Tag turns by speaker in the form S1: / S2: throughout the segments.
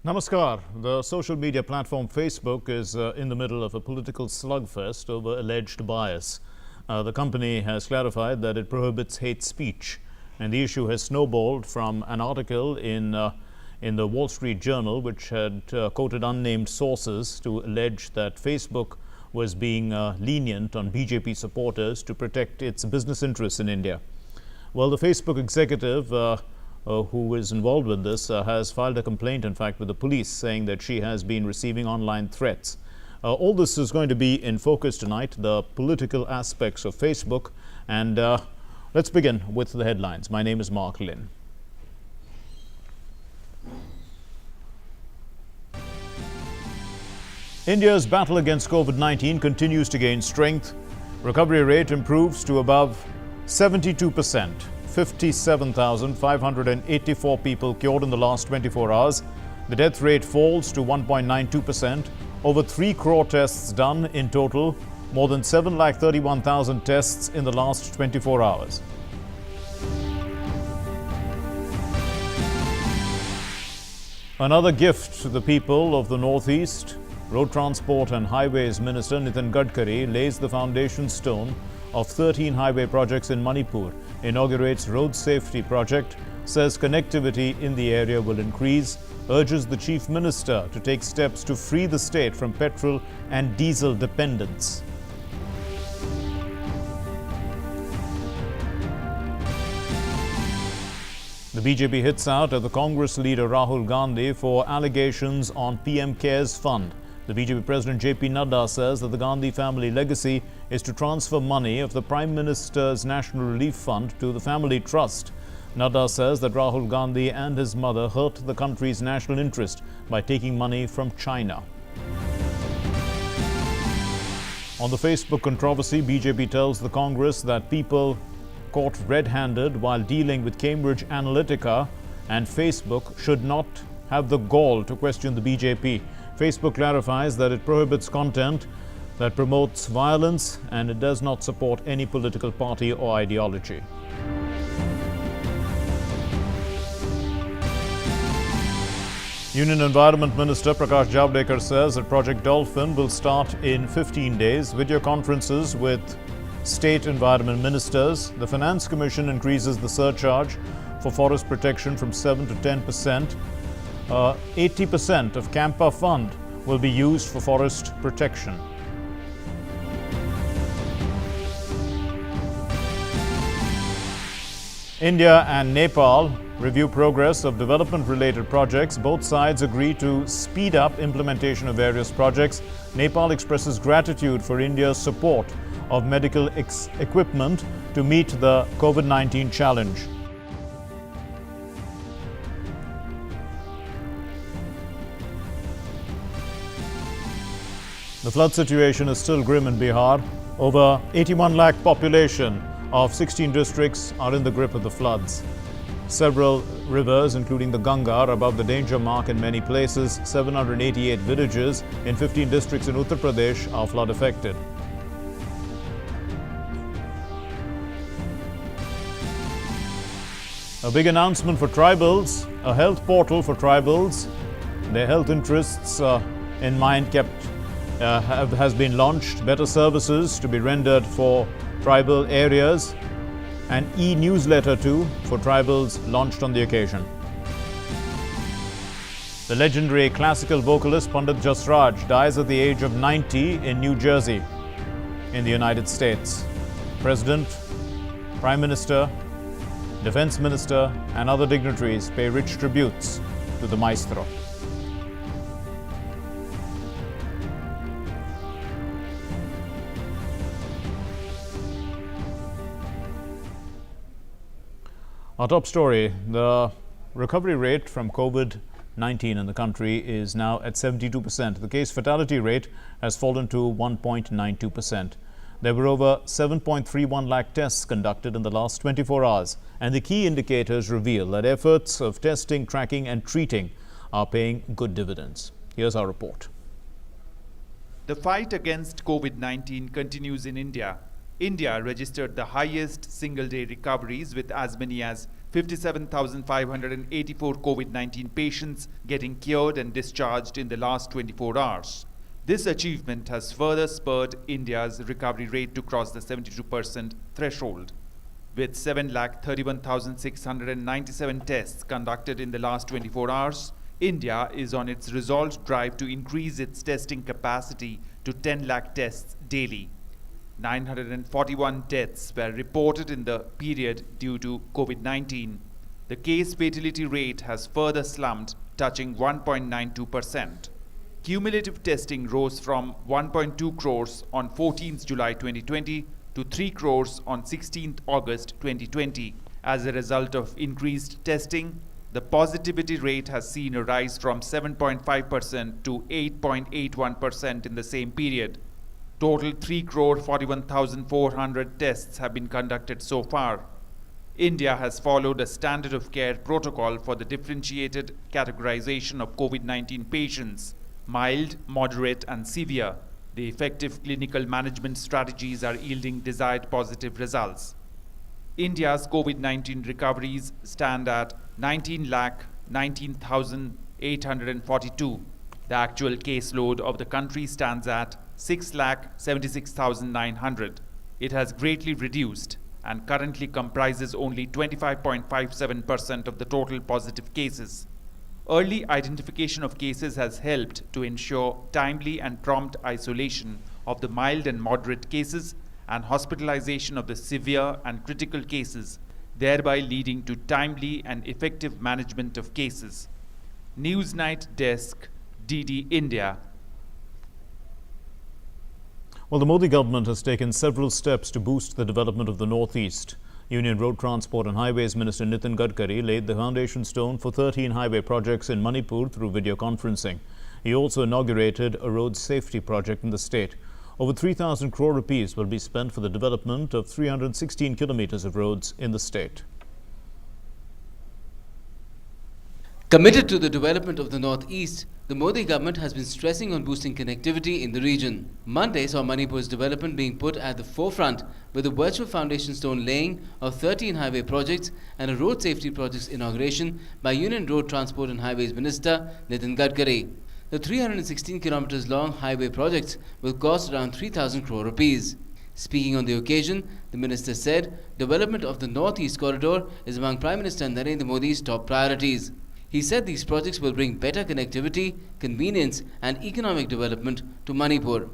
S1: Namaskar. The social media platform Facebook is in the middle of a political slugfest over alleged bias. The company has clarified that it prohibits hate speech, and the issue has snowballed from an article in the Wall Street Journal, which had quoted unnamed sources to allege that Facebook was being lenient on BJP supporters to protect its business interests in India. Well, the Facebook executive who is involved with this has filed a complaint, in fact, with the police, saying that she has been receiving online threats. All this is going to be in focus tonight, the political aspects of Facebook. And let's begin with the headlines. My name is Mark Lynn. India's battle against COVID-19 continues to gain strength. Recovery rate improves to above 72%. 57,584 people cured in the last 24 hours. The death rate falls to 1.92%. Over 3 crore tests done in total. More than 7,31,000 tests in the last 24 hours. Another gift to the people of the Northeast. Road Transport and Highways Minister Nitin Gadkari lays the foundation stone of 13 highway projects in Manipur, inaugurates road safety project, says connectivity in the area will increase, urges the Chief Minister to take steps to free the state from petrol and diesel dependence. The BJP hits out at the Congress leader Rahul Gandhi for allegations on PM CARES Fund. The BJP President JP Nadda says that the Gandhi family legacy is to transfer money of the Prime Minister's National Relief Fund to the family trust. Nadda says that Rahul Gandhi and his mother hurt the country's national interest by taking money from China. On the Facebook controversy, BJP tells the Congress that people caught red-handed while dealing with Cambridge Analytica and Facebook should not have the gall to question the BJP. Facebook clarifies that it prohibits content that promotes violence and it does not support any political party or ideology. Union Environment Minister Prakash Javadekar says that Project Dolphin will start in 15 days. Video conferences with state environment ministers. The Finance Commission increases the surcharge for forest protection from 7 to 10%. 80% of Campa Fund will be used for forest protection. India and Nepal review progress of development-related projects. Both sides agree to speed up implementation of various projects. Nepal expresses gratitude for India's support of medical equipment to meet the COVID-19 challenge. The flood situation is still grim in Bihar. Over 81 lakh population of 16 districts are in the grip of the floods. Several rivers, including the Ganga, are above the danger mark in many places. 788 villages in 15 districts in Uttar Pradesh are flood affected. A big announcement for tribals, a health portal for tribals. Their health interests in mind has been launched. Better services to be rendered for tribal areas. An e-newsletter too for tribals launched on the occasion. The legendary classical vocalist Pandit Jasraj dies at the age of 90 in New Jersey, in the United States. President, Prime Minister, Defense Minister and other dignitaries pay rich tributes to the maestro. Our top story, the recovery rate from COVID-19 in the country is now at 72%. The case fatality rate has fallen to 1.92%. There were over 7.31 lakh tests conducted in the last 24 hours, and the key indicators reveal that efforts of testing, tracking and treating are paying good dividends. Here's our report.
S2: The fight against COVID-19 continues in India. India registered the highest single-day recoveries with as many as 57,584 COVID-19 patients getting cured and discharged in the last 24 hours. This achievement has further spurred India's recovery rate to cross the 72% threshold. With 7,31,697 tests conducted in the last 24 hours, India is on its resolved drive to increase its testing capacity to 10 lakh tests daily. 941 deaths were reported in the period due to COVID-19. The case fatality rate has further slumped, touching 1.92%. Cumulative testing rose from 1.2 crores on 14th July 2020 to 3 crores on 16th August 2020. As a result of increased testing, the positivity rate has seen a rise from 7.5% to 8.81% in the same period. Total 3,41,400 tests have been conducted so far. India has followed a standard of care protocol for the differentiated categorization of COVID-19 patients, mild, moderate, and severe. The effective clinical management strategies are yielding desired positive results. India's COVID-19 recoveries stand at 19,19,842. The actual caseload of the country stands at 6,76,900. It has greatly reduced and currently comprises only 25.57% of the total positive cases. Early identification of cases has helped to ensure timely and prompt isolation of the mild and moderate cases and hospitalization of the severe and critical cases, thereby leading to timely and effective management of cases. Newsnight Desk, DD India.
S1: Well, the Modi government has taken several steps to boost the development of the Northeast. Union Road Transport and Highways Minister Nitin Gadkari laid the foundation stone for 13 highway projects in Manipur through video conferencing. He also inaugurated a road safety project in the state. Over 3,000 crore rupees will be spent for the development of 316 kilometers of roads in the state.
S3: Committed to the development of the Northeast, the Modi government has been stressing on boosting connectivity in the region. Monday saw Manipur's development being put at the forefront with a virtual foundation stone laying of 13 highway projects and a road safety project's inauguration by Union Road Transport and Highways Minister Nitin Gadkari. The 316 kilometers long highway projects will cost around 3,000 crore rupees. Speaking on the occasion, the minister said development of the Northeast Corridor is among Prime Minister Narendra Modi's top priorities. He said these projects will bring better connectivity, convenience and economic development to Manipur.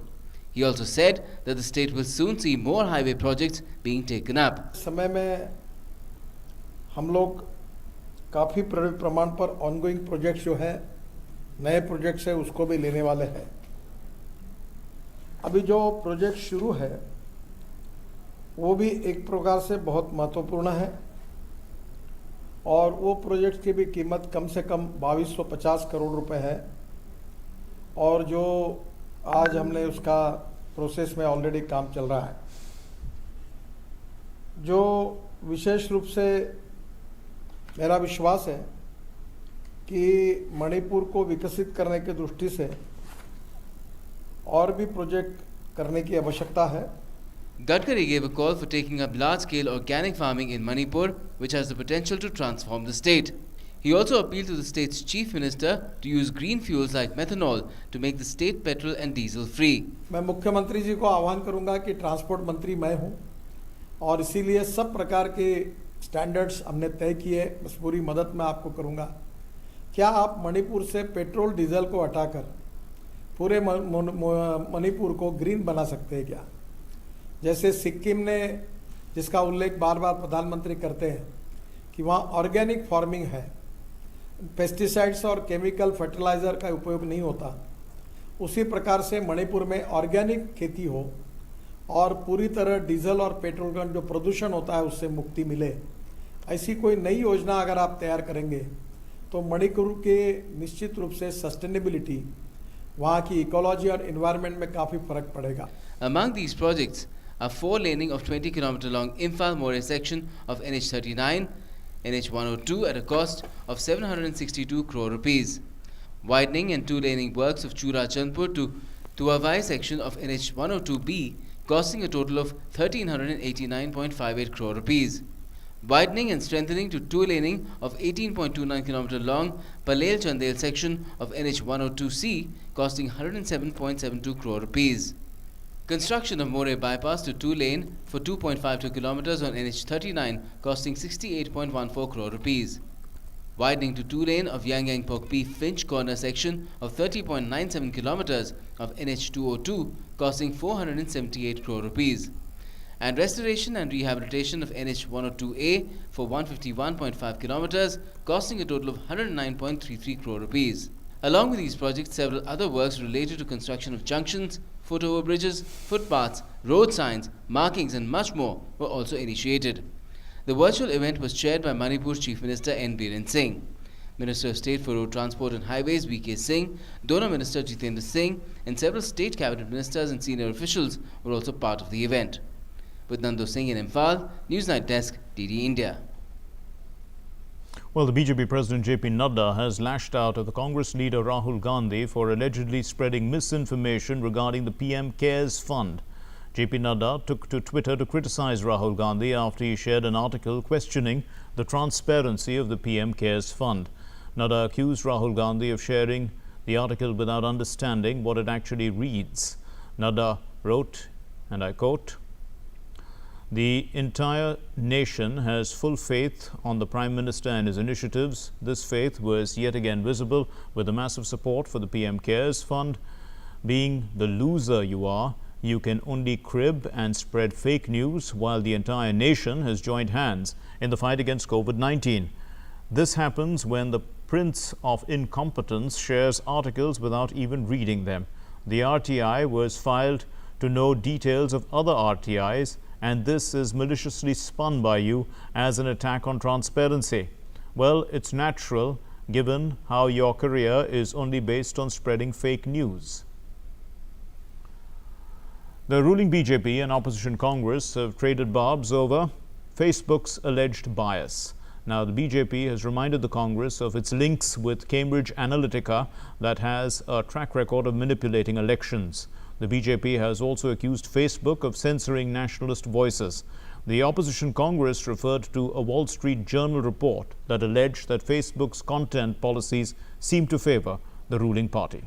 S3: He also said that the state will soon see more highway projects being taken up.
S4: समय में हम लोग काफ़ी प्रमाण पर ongoing projects जो है नए प्रोजेक्ट्स है उसको भी लेने वाले हैं. अभी जो प्रोजेक्ट शुरू है वो भी एक प्रकार से बहुत महत्वपूर्ण है और वो प्रोजेक्ट की भी कीमत कम से कम 2250 करोड़ रुपए है और जो आज हमने उसका प्रोसेस में ऑलरेडी काम चल रहा है. जो विशेष रूप से मेरा विश्वास है कि मणिपुर को विकसित करने की दृष्टि से और भी प्रोजेक्ट करने की आवश्यकता है.
S3: Gadkari gave a call for taking up large-scale organic farming in Manipur, which has the potential to transform the state. He also appealed to the state's chief minister to use green fuels like methanol to make the state petrol and diesel free.
S4: मैं मुख्यमंत्री जी को आह्वान करूंगा कि transport मंत्री मैं हूं और इसीलिए सब प्रकार के स्टैंडर्ड्स हमने तय किए. बस पूरी मदद मैं आपको करूंगा. क्या आप मणिपुर से पेट्रोल डीजल को हटाकर पूरे मणिपुर को ग्रीन बना सकते हैं क्या? जैसे सिक्किम ने, जिसका उल्लेख बार बार प्रधानमंत्री करते हैं कि वहाँ ऑर्गेनिक फार्मिंग है, पेस्टिसाइड्स और केमिकल फर्टिलाइज़र का उपयोग नहीं होता, उसी प्रकार से मणिपुर में ऑर्गेनिक खेती हो और पूरी तरह डीजल और पेट्रोल का जो प्रदूषण होता है उससे मुक्ति मिले. ऐसी कोई नई योजना अगर आप तैयार करेंगे तो मणिपुर के निश्चित रूप से सस्टेनेबिलिटी, वहाँ की इकोलॉजी और एनवायरनमेंट में काफ़ी फर्क पड़ेगा.
S3: Among these projects are 4-laning of 20-kilometer long Imphal-More section of NH39, NH102 at a cost of 762 crore rupees. Widening and 2-laning works of Chura-Chandpur to Tuavai section of NH102B costing a total of 1,389.58 crore rupees. Widening and strengthening to two-laning of 18.29 km long Palel-Chandel section of NH 102C, costing 107.72 crore rupees. Construction of Moreh bypass to two-lane for 2.52 km on NH 39, costing 68.14 crore rupees. Widening to two-lane of Yang Pokpi Finch corner section of 30.97 km of NH 202, costing 478 crore rupees. And restoration and rehabilitation of NH 102A for 151.5 km, costing a total of 109.33 crore rupees. Along with these projects, several other works related to construction of junctions, foot overbridges, footpaths, road signs, markings and much more were also initiated. The virtual event was chaired by Manipur's Chief Minister N. Biren Singh. Minister of State for Road Transport and Highways V.K. Singh, Donor Minister Jitendra Singh and several state cabinet ministers and senior officials were also part of the event. With Nando Singh in Imphal, Newsnight Desk, DD India.
S1: Well, the BJP President J.P. Nadda has lashed out at the Congress leader Rahul Gandhi for allegedly spreading misinformation regarding the PM CARES Fund. J.P. Nadda took to Twitter to criticize Rahul Gandhi after he shared an article questioning the transparency of the PM CARES Fund. Nadda accused Rahul Gandhi of sharing the article without understanding what it actually reads. Nadda wrote, and I quote, "The entire nation has full faith on the Prime Minister and his initiatives. This faith was yet again visible with the massive support for the PM CARES Fund. Being the loser you are, you can only crib and spread fake news while the entire nation has joined hands in the fight against COVID-19. This happens when the Prince of Incompetence shares articles without even reading them. The RTI was filed to know details of other RTIs, and this is maliciously spun by you as an attack on transparency. Well, it's natural given how your career is only based on spreading fake news." The ruling BJP and opposition Congress have traded barbs over Facebook's alleged bias. Now, the BJP has reminded the Congress of its links with Cambridge Analytica that has a track record of manipulating elections. The BJP has also accused Facebook of censoring nationalist voices. The opposition Congress referred to a Wall Street Journal report that alleged that Facebook's content policies seem to favor the ruling party.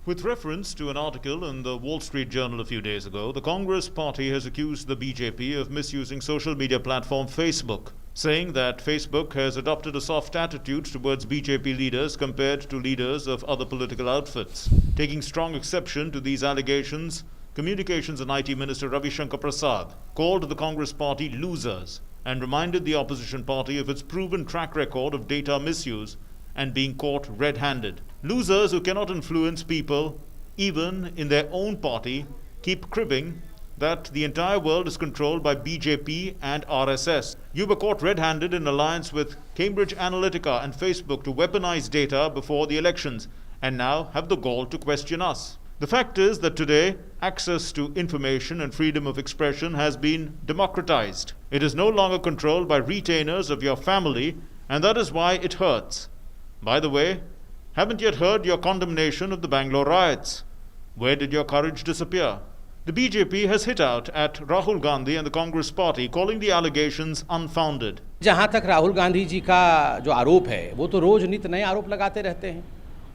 S1: With reference to an article in the Wall Street Journal a few days ago, the Congress party has accused the BJP of misusing social media platform Facebook, saying that Facebook has adopted a soft attitude towards BJP leaders compared to leaders of other political outfits. Taking strong exception to these allegations, Communications and IT Minister Ravi Shankar Prasad called the Congress party losers and reminded the opposition party of its proven track record of data misuse and being caught red-handed. Losers who cannot influence people, even in their own party, keep cribbing that the entire world is controlled by BJP and RSS. You were caught red-handed in alliance with Cambridge Analytica and Facebook to weaponize data before the elections, and now have the gall to question us. The fact is that today, access to information and freedom of expression has been democratized. It is no longer controlled by retainers of your family, and that is why it hurts. By the way, haven't yet heard your condemnation of the Bangalore riots. Where did your courage disappear? The BJP has hit out at Rahul Gandhi and the Congress party, calling the allegations unfounded.
S5: जहां तक राहुल गांधी जी का जो आरोप है वो तो रोज नित नए आरोप लगाते रहते हैं।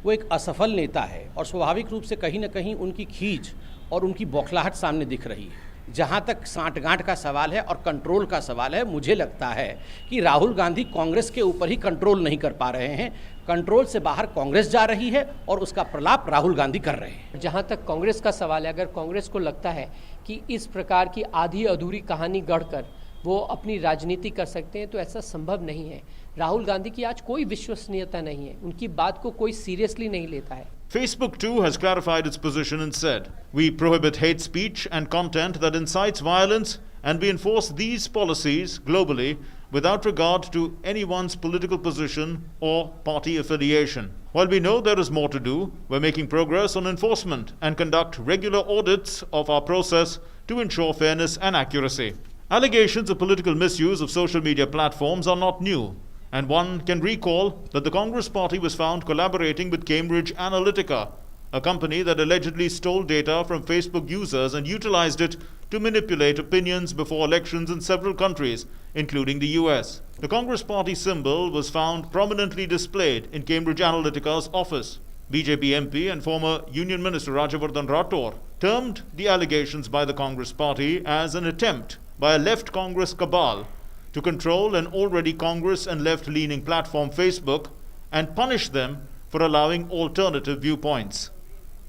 S5: वो एक असफल नेता है और स्वाभाविक रूप से कहीं न कहीं उनकी खींच और उनकी बौखलाहट सामने दिख रही है। जहां तक सांठगांठ का सवाल है और कंट्रोल का सवाल है, मुझे लगता है कि राहुल गांधी कांग्रेस के ऊपर ही कंट्रोल नहीं कर पा रहे हैं। कंट्रोल से बाहर कांग्रेस जा रही है और उसका प्रलाप राहुल गांधी कर रहे हैं।
S6: जहां तक कांग्रेस का सवाल है, अगर कांग्रेस को लगता है कि इस प्रकार की आधी अधूरी कहानी गढ़कर वो अपनी राजनीति कर सकते हैं, तो ऐसा संभव नहीं है। राहुल गांधी की आज कोई विश्वसनीयता नहीं है, उनकी बात को कोई सीरियसली नहीं लेता है।
S1: Facebook too has clarified its position and said, "We prohibit hate speech and content that incites violence, and we enforce these policies globally without regard to anyone's political position or party affiliation. While we know there is more to do, we're making progress on enforcement and conduct regular audits of our process to ensure fairness and accuracy." Allegations of political misuse of social media platforms are not new, and one can recall that the Congress party was found collaborating with Cambridge Analytica a company that allegedly stole data from Facebook users and utilized it to manipulate opinions before elections in several countries, including the US. The Congress Party symbol was found prominently displayed in Cambridge Analytica's office. BJP MP and former Union Minister Rajavardhan Rathore termed the allegations by the Congress Party as an attempt by a left Congress cabal to control an already Congress and left-leaning platform Facebook and punish them for allowing alternative viewpoints.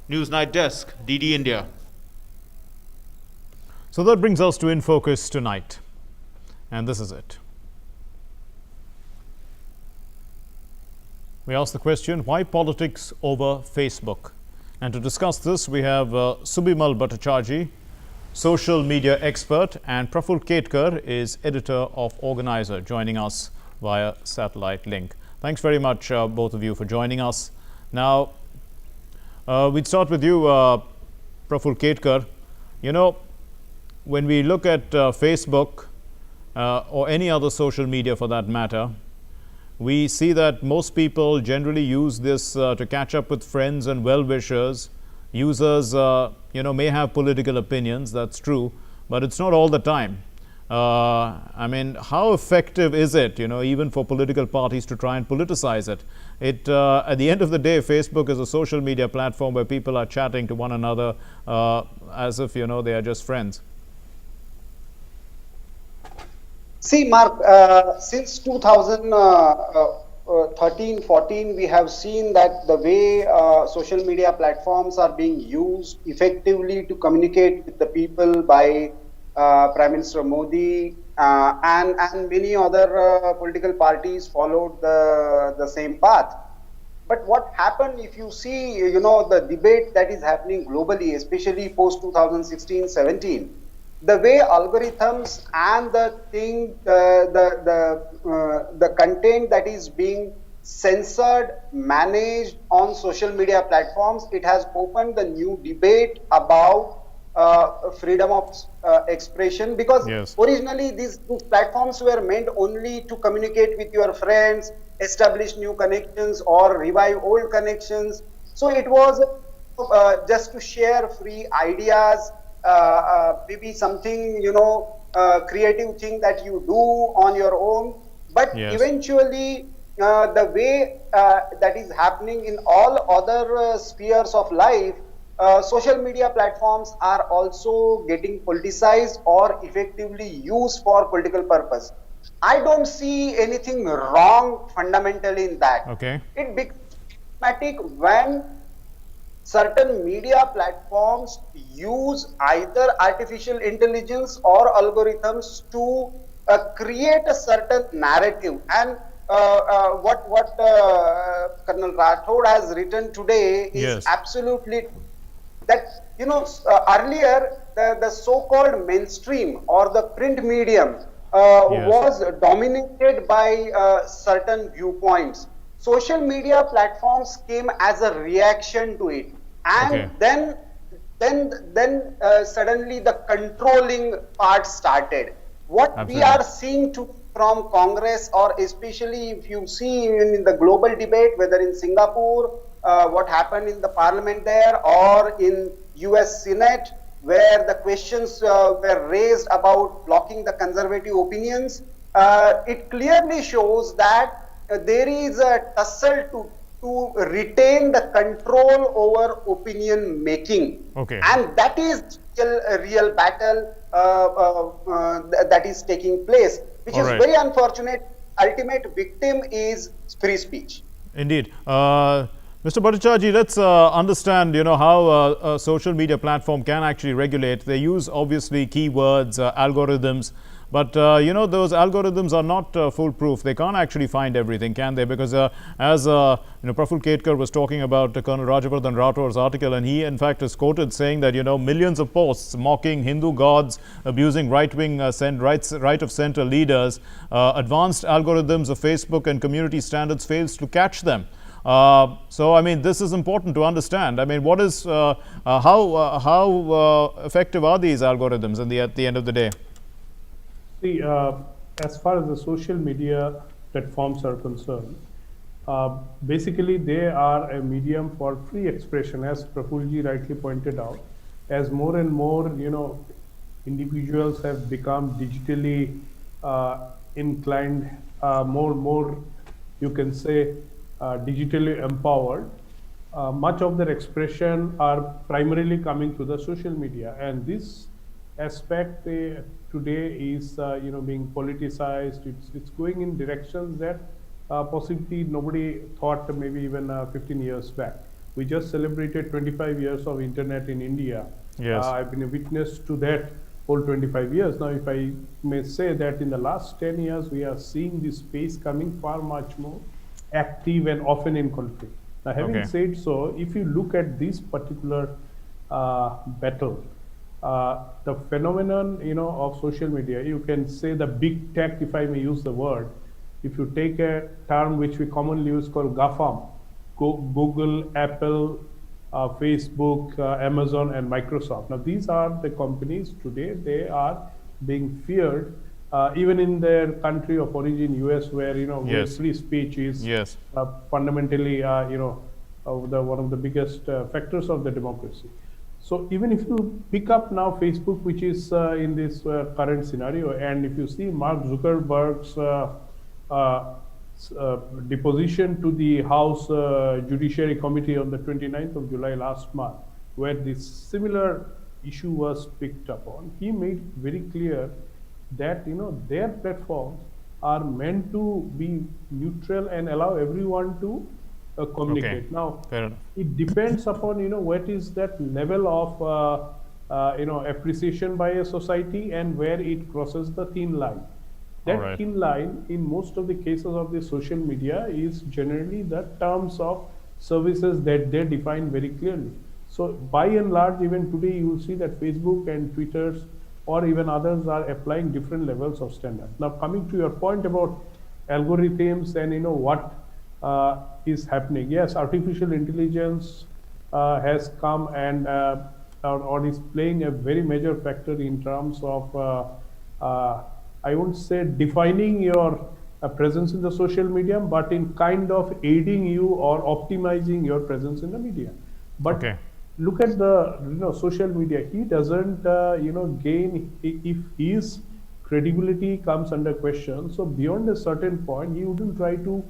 S1: Newsnight Desk, DD India. So that brings us to In Focus tonight. And this is it. We ask the question, why politics over Facebook? And to discuss this, we have Subimal Bhattacharjee, social media expert, and Praful Ketkar is editor of Organizer, joining us via satellite link. Thanks very much, both of you, for joining us. Now, we'd start with you, Praful Ketkar. You know, when we look at Facebook or any other social media for that matter, we see that most people generally use this to catch up with friends and well-wishers. Users, may have political opinions, that's true, but it's not all the time. I mean, how effective is it, even for political parties to try and politicize it? At the end of the day, Facebook is a social media platform where people are chatting to one another as if, they are just friends.
S7: See, Mark, since 2013-14, we have seen that the way social media platforms are being used effectively to communicate with the people by Prime Minister Modi and many other political parties followed the same path. But what happened, if you see, the debate that is happening globally, especially post 2016-17, the way algorithms and the content that is being censored, managed on social media platforms, it has opened the new debate about freedom of expression, because
S1: yes,
S7: originally these platforms were meant only to communicate with your friends, establish new connections or revive old connections. So it was just to share free ideas, maybe something, creative thing that you do on your own. But
S1: yes,
S7: eventually, the way that is happening in all other spheres of life, social media platforms are also getting politicized or effectively used for political purpose. I don't see anything wrong fundamentally in that.
S1: okay,
S7: It becomes problematic when certain media platforms use either artificial intelligence or algorithms to create a certain narrative. And what Colonel Rathore has written today is
S1: yes,
S7: absolutely that, earlier the so-called mainstream or the print medium
S1: yes,
S7: was dominated by certain viewpoints. Social media platforms came as a reaction to it, and
S1: okay,
S7: then suddenly the controlling part started. What we
S1: absolutely,
S7: are seeing from Congress, or especially if you see in the global debate, whether in Singapore, what happened in the parliament there, or in US Senate, where the questions were raised about blocking the conservative opinions, it clearly shows that there is a tussle to retain the control over opinion making.
S1: okay,
S7: And that is a real battle that is taking place, which
S1: all
S7: is
S1: right,
S7: very unfortunate. Ultimate victim is free speech.
S1: indeed. Mr. Bhattacharjee, let's understand, how a social media platform can actually regulate. They use, obviously, keywords, algorithms, but, those algorithms are not foolproof. They can't actually find everything, can they? Because as, Praful Ketkar was talking about Colonel Rajavardhan Rathore's article, and he, in fact, is quoted saying that, millions of posts mocking Hindu gods, abusing right-wing, right-of-center leaders, advanced algorithms of Facebook and community standards fails to catch them. So, I mean, this is important to understand. I mean, what is, how effective are these algorithms at the end of the day?
S8: See, as far as the social media platforms are concerned, Basically, they are a medium for free expression, as Prafulji rightly pointed out. As more and more, individuals have become digitally inclined, more, you can say, digitally empowered. Much of their expression are primarily coming through the social media, and this aspect today is being politicized. It's going in directions that possibly nobody thought maybe even 15 years back. We just celebrated 25 years of internet in India.
S1: Yes.
S8: I've been a witness to that whole 25 years. Now, if I may say that in the last 10 years, we are seeing this space coming far much more active and often in conflict. Now, having
S1: Okay.
S8: said so, if you look at this particular battle, the phenomenon, of social media, you can say the big tech, if I may use the word. If you take a term which we commonly use called GAFAM, Google, Apple, Facebook, Amazon, and Microsoft. Now, these are the companies today. They are being feared, even in their country of origin, US, where where
S1: Yes.
S8: free speech is
S1: Yes.
S8: fundamentally, one of the biggest factors of the democracy. So even if you pick up now Facebook, which is in this current scenario, and if you see Mark Zuckerberg's deposition to the House Judiciary Committee on the 29th of July last month, where this similar issue was picked up on, he made very clear that their platforms are meant to be neutral and allow everyone to communicate.
S1: Okay.
S8: Now,
S1: Fair enough.
S8: it depends upon what is that level of appreciation by a society and where it crosses the thin line. That
S1: Alright.
S8: thin line in most of the cases of the social media is generally the terms of services that they define very clearly. So by and large, even today you will see that Facebook and Twitters or even others are applying different levels of standards. Now, coming to your point about algorithms and what is happening. Yes, artificial intelligence has come and or is playing a very major factor in terms of I won't say defining your presence in the social media, but in kind of aiding you or optimizing your presence in the media. But
S1: Okay.
S8: look at the social media. He doesn't gain if his credibility comes under question. So beyond a certain point, he wouldn't try to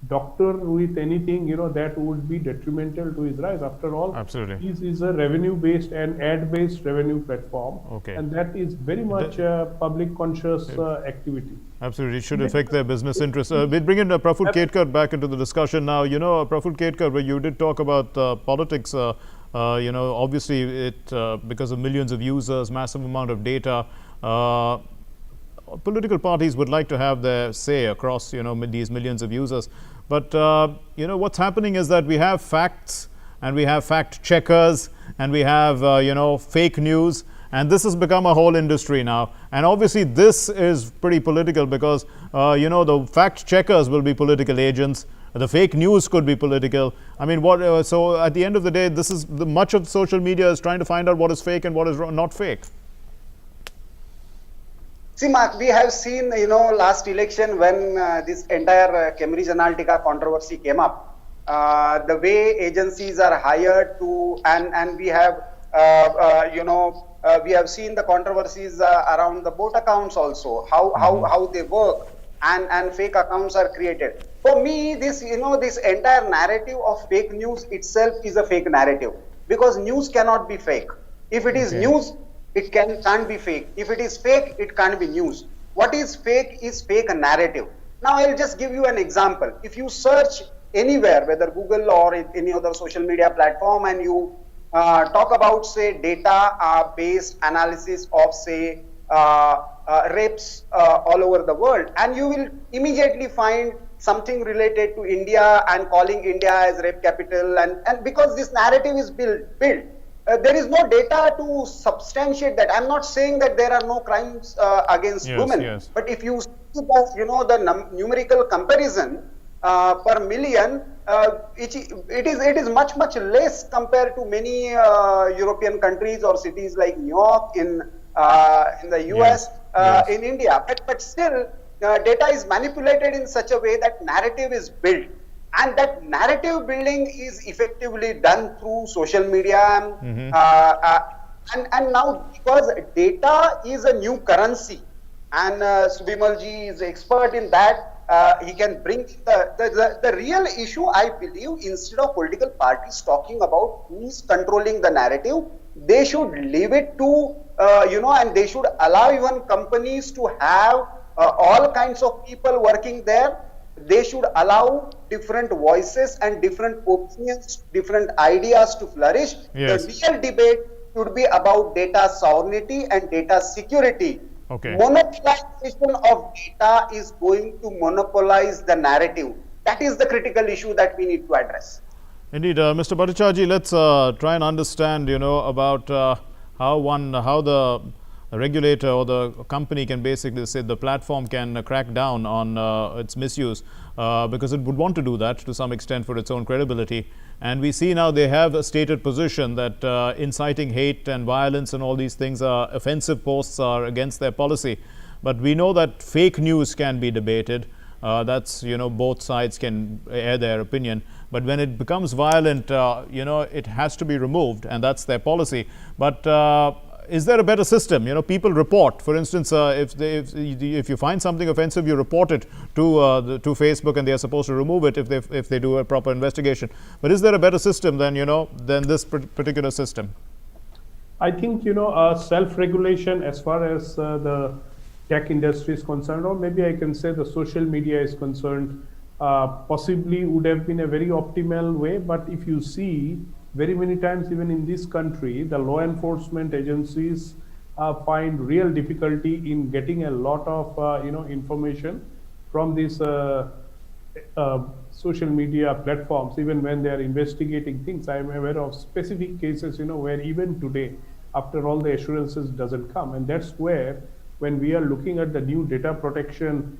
S8: doctor with anything that would be detrimental to his rise. After all,
S1: Absolutely.
S8: this is a revenue-based and ad-based revenue platform,
S1: Okay.
S8: and that is very much a public conscious activity.
S1: Absolutely, it should affect their business interests. We'll bring in Praful Ketkar back into the discussion now. Praful Ketkar, where you did talk about politics. Obviously, because of millions of users, massive amount of data. Political parties would like to have their say across these millions of users, but what's happening is that we have facts and we have fact checkers and we have fake news, and this has become a whole industry now. And obviously this is pretty political because the fact checkers will be political agents, the fake news could be political. I mean, so at the end of the day, this is much of social media is trying to find out what is fake and what is not fake.
S7: See, Mark, we have seen, last election when this entire Cambridge Analytica controversy came up, the way agencies are hired to, and we have, we have seen the controversies around the bot accounts also, how they work, and fake accounts are created. For me, this entire narrative of fake news itself is a fake narrative, because news cannot be fake. If it is news, it can't be fake. If it is fake, it can't be news. What is fake narrative. Now, I'll just give you an example. If you search anywhere, whether Google or any other social media platform, and you talk about, say, data-based analysis of, say, rapes all over the world, and you will immediately find something related to India and calling India as rape capital, and because this narrative is built. There is no data to substantiate that. I'm not saying that there are no crimes against women,
S1: yes.
S7: but if you see the numerical comparison per million, it is much less compared to many European countries or cities like New York in the US,
S1: Yes.
S7: in India. But still, data is manipulated in such a way that narrative is built. And that narrative building is effectively done through social media. And now, because data is a new currency, and Subimalji is expert in that, he can bring the real issue, I believe, instead of political parties talking about who is controlling the narrative, they should leave it to, and they should allow even companies to have all kinds of people working there. They should allow different voices and different opinions, different ideas to flourish.
S1: Yes.
S7: The real debate should be about data sovereignty and data security.
S1: Okay.
S7: Monopolization of data is going to monopolize the narrative. That is the critical issue that we need to address.
S1: Indeed, Mr. Bhattacharjee, let's try and understand, about how the regulator or the company can basically say the platform can crack down on its misuse, because it would want to do that to some extent for its own credibility. And we see now they have a stated position that inciting hate and violence and all these things are offensive posts are against their policy. But we know that fake news can be debated. That's, both sides can air their opinion. But when it becomes violent, it has to be removed, and that's their policy. But is there a better system? People report. For instance, if you find something offensive, you report it to Facebook, and they are supposed to remove it if they do a proper investigation. But is there a better system than this particular system?
S8: I think self-regulation as far as the tech industry is concerned, or maybe I can say the social media is concerned, possibly would have been a very optimal way. But if you see, very many times, even in this country, the law enforcement agencies find real difficulty in getting a lot of information from these social media platforms. Even when they are investigating things, I am aware of specific cases, where even today, after all the assurances doesn't come, and that's where, when we are looking at the new data protection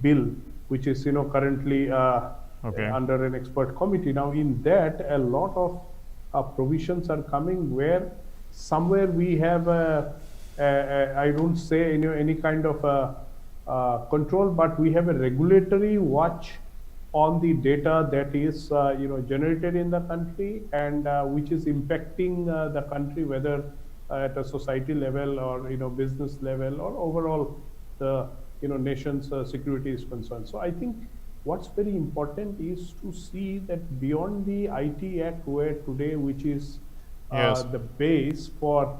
S8: bill, which is currently under an expert committee. Now, in that, a lot of provisions are coming where somewhere we have I don't say any kind of control, but we have a regulatory watch on the data that is generated in the country, and which is impacting the country, whether at a society level or business level or overall the nation's security is concerned. So I think what's very important is to see that beyond the IT Act, where today, which is the base for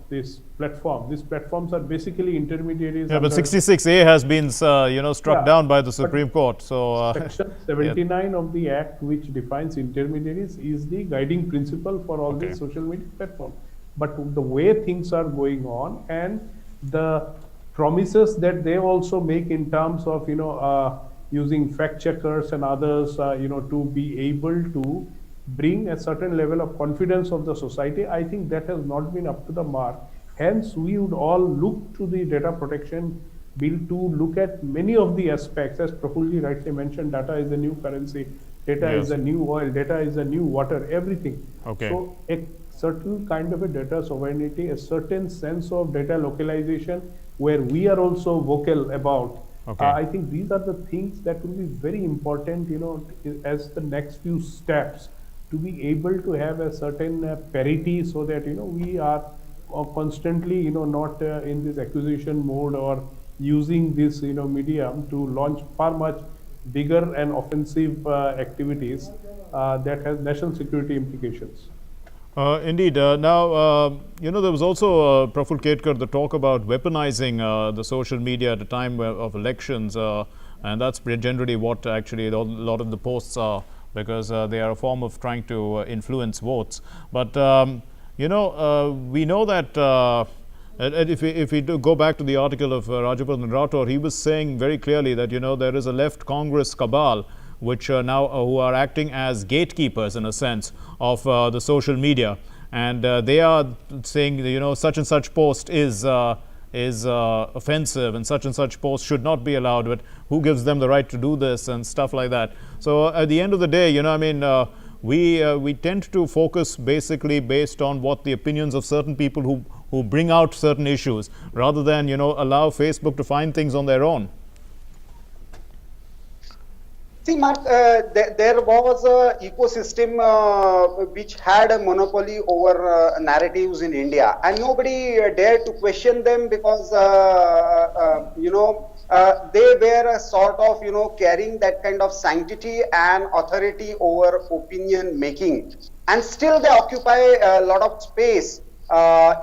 S8: this platform. These platforms are basically intermediaries.
S1: Yeah, but 66A has been struck down by the Supreme Court. So
S8: Section 79 of the Act, which defines intermediaries, is the guiding principle for all these social media platforms. But the way things are going on, and the promises that they also make in terms of using fact checkers and others to be able to bring a certain level of confidence of the society, I think that has not been up to the mark. Hence, we would all look to the data protection bill to look at many of the aspects. As Prafulji rightly mentioned, data is the new currency, data is the new oil, data is the new water, everything. So a certain kind of a data sovereignty, a certain sense of data localization, where we are also vocal about. I think these are the things that will be very important, as the next few steps, to be able to have a certain parity, so that we are constantly not in this acquisition mode or using this medium to launch far much bigger and offensive activities that has national security implications.
S1: Indeed. Now, there was also, Praful Ketkar, the talk about weaponizing the social media at a time of elections, and that's generally what actually a lot of the posts are, because they are a form of trying to influence votes. But, we know that if we do go back to the article of Rajapathan Rathore, he was saying very clearly that, there is a left Congress cabal which now who are acting as gatekeepers, in a sense, of the social media, and they are saying such and such post is offensive and such post should not be allowed, but who gives them the right to do this and stuff like that. So at the end of the day, we tend to focus basically based on what the opinions of certain people who bring out certain issues, rather than allow Facebook to find things on their own.
S7: See, Mark, there was an ecosystem which had a monopoly over narratives in India, and nobody dared to question them because, they were a sort of, carrying that kind of sanctity and authority over opinion making. And still they occupy a lot of space